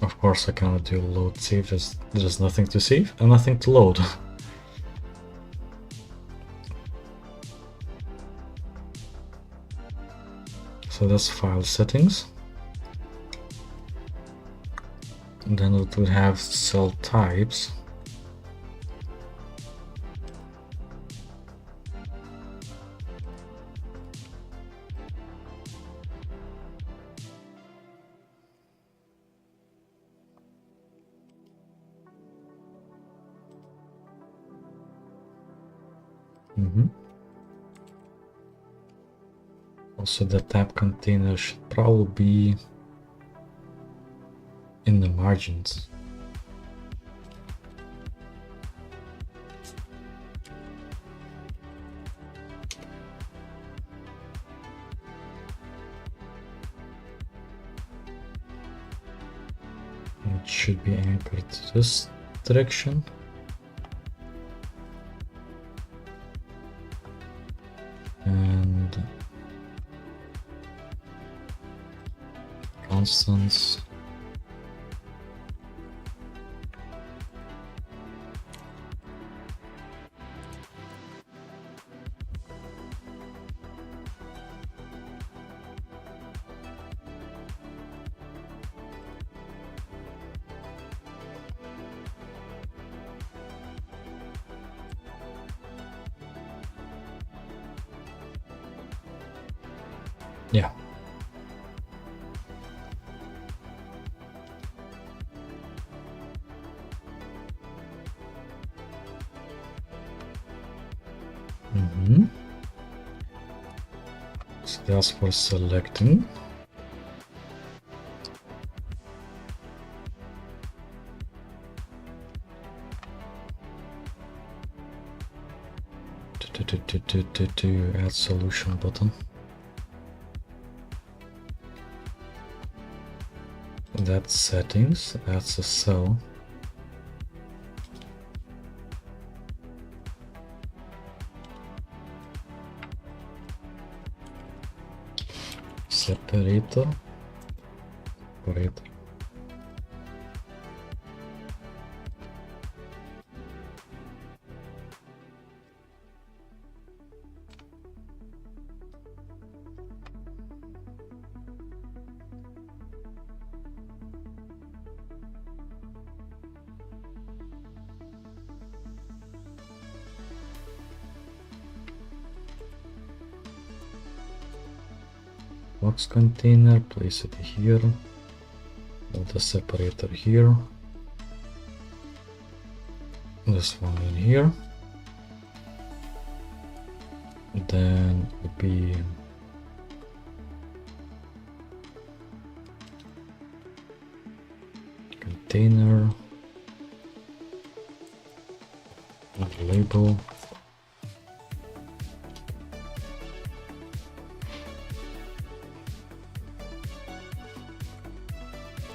Of course I cannot do load save, there's nothing to save and nothing to load. So that's file settings. And then it would have cell types. Also the tab container should probably be in the margins. It should be anchored to this direction. And constants Yeah. So that's for selecting. Add solution button. That's settings. That's a cell. Separator. Separator. Box container, place it here. Put the separator here. This one in here. Then would be container, label.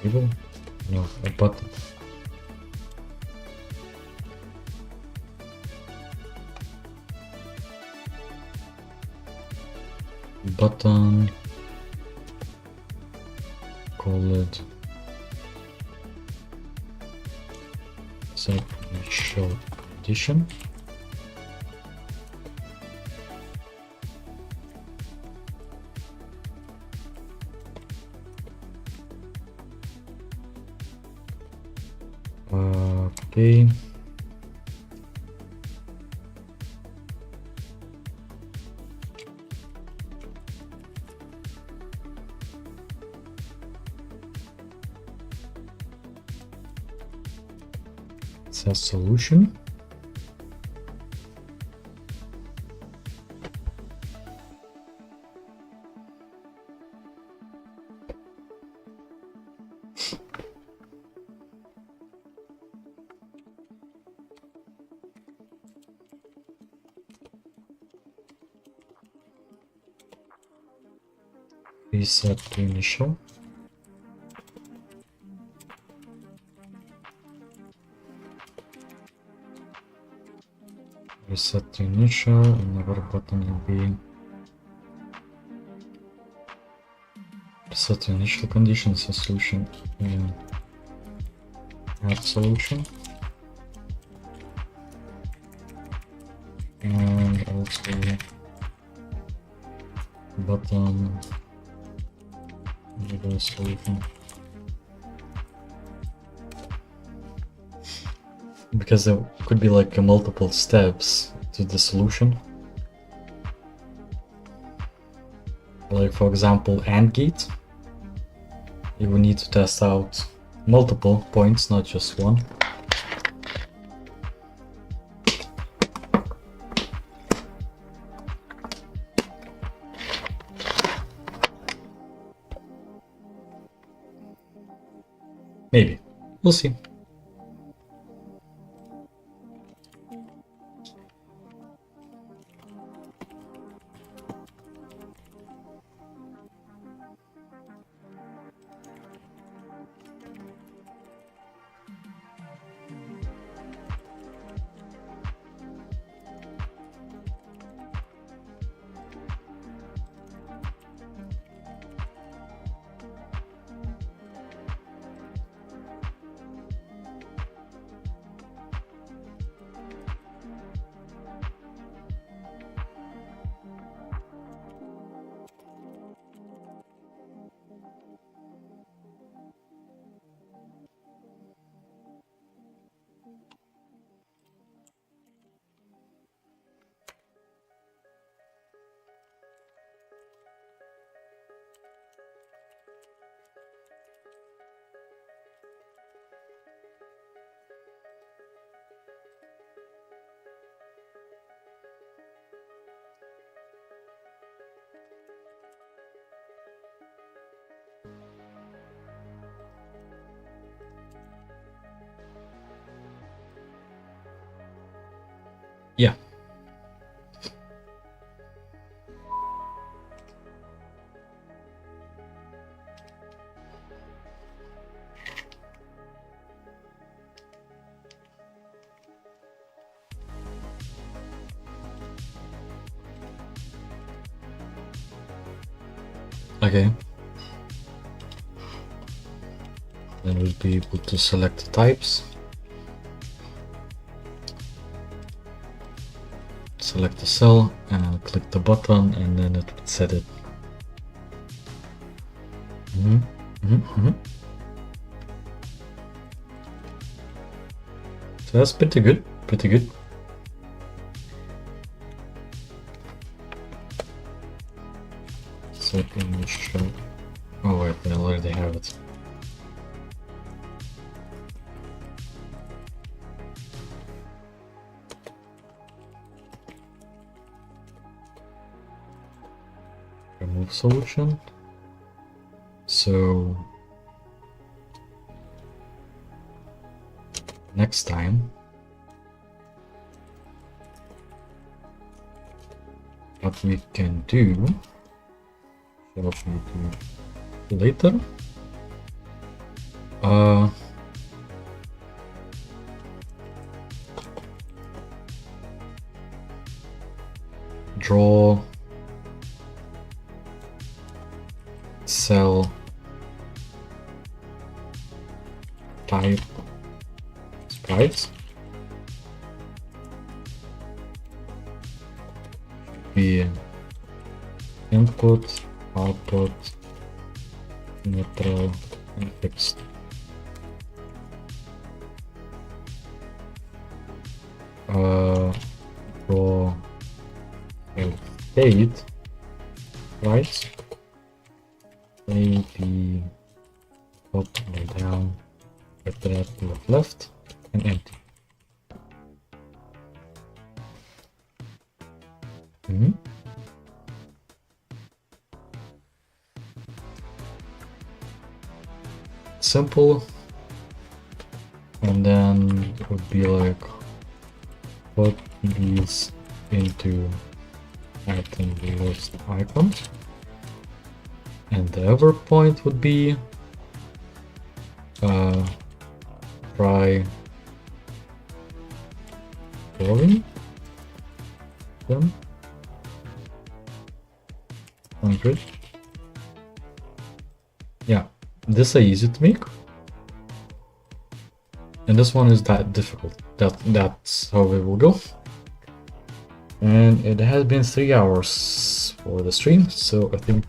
Label? No, a button. Button. Call it set initial condition. Okay. Set solution. Reset to initial. Reset to initial. Another button will be set to initial conditions and solution. Add solution. And also button. Label solution. Because there could be like multiple steps to the solution. Like for example, AND gate. You will need to test out multiple points, not just one. Maybe. We'll see. Okay. Then we'll be able to select the types. Select the cell and click the button, and then it would set it. So that's pretty good, pretty good. So image, oh wait, I already have it. Remove solution. So next time what we can do, what we do later, draw cell type sprites, be input, output, neutral, and fixed. Draw a state, right? Maybe up or down, left, left, left, and empty. Simple, and then it would be like put these into item list icons, and the other point would be try drawing them. Sounds good. Yeah, this is easy to make, and this one is that difficult. That's how it will go. And it has been 3 hours for the stream, so I think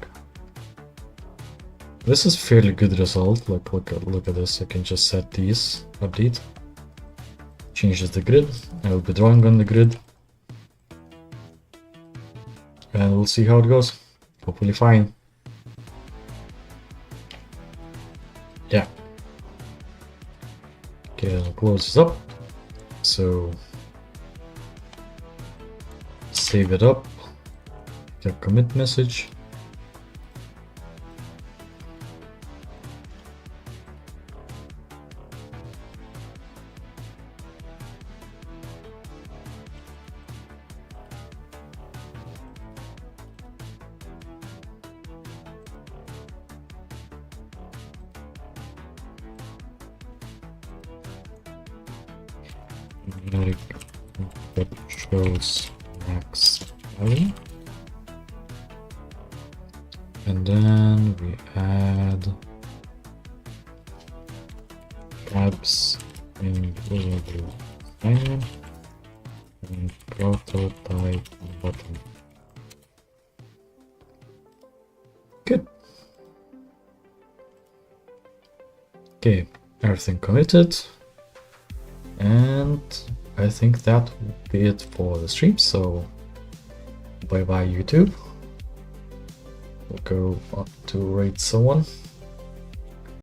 this is fairly good result. Like look at this. I can just set these, update, changes the grid. I will be drawing on the grid, and we'll see how it goes. Hopefully fine. Yeah. Okay, I'll close this up. So save it up. Get commit message. Numeric that shows max value, and then we add tabs in variable name and prototype button. Good. Okay, everything committed. And I think that would be it for the stream, so bye bye YouTube. We'll go up to rate someone.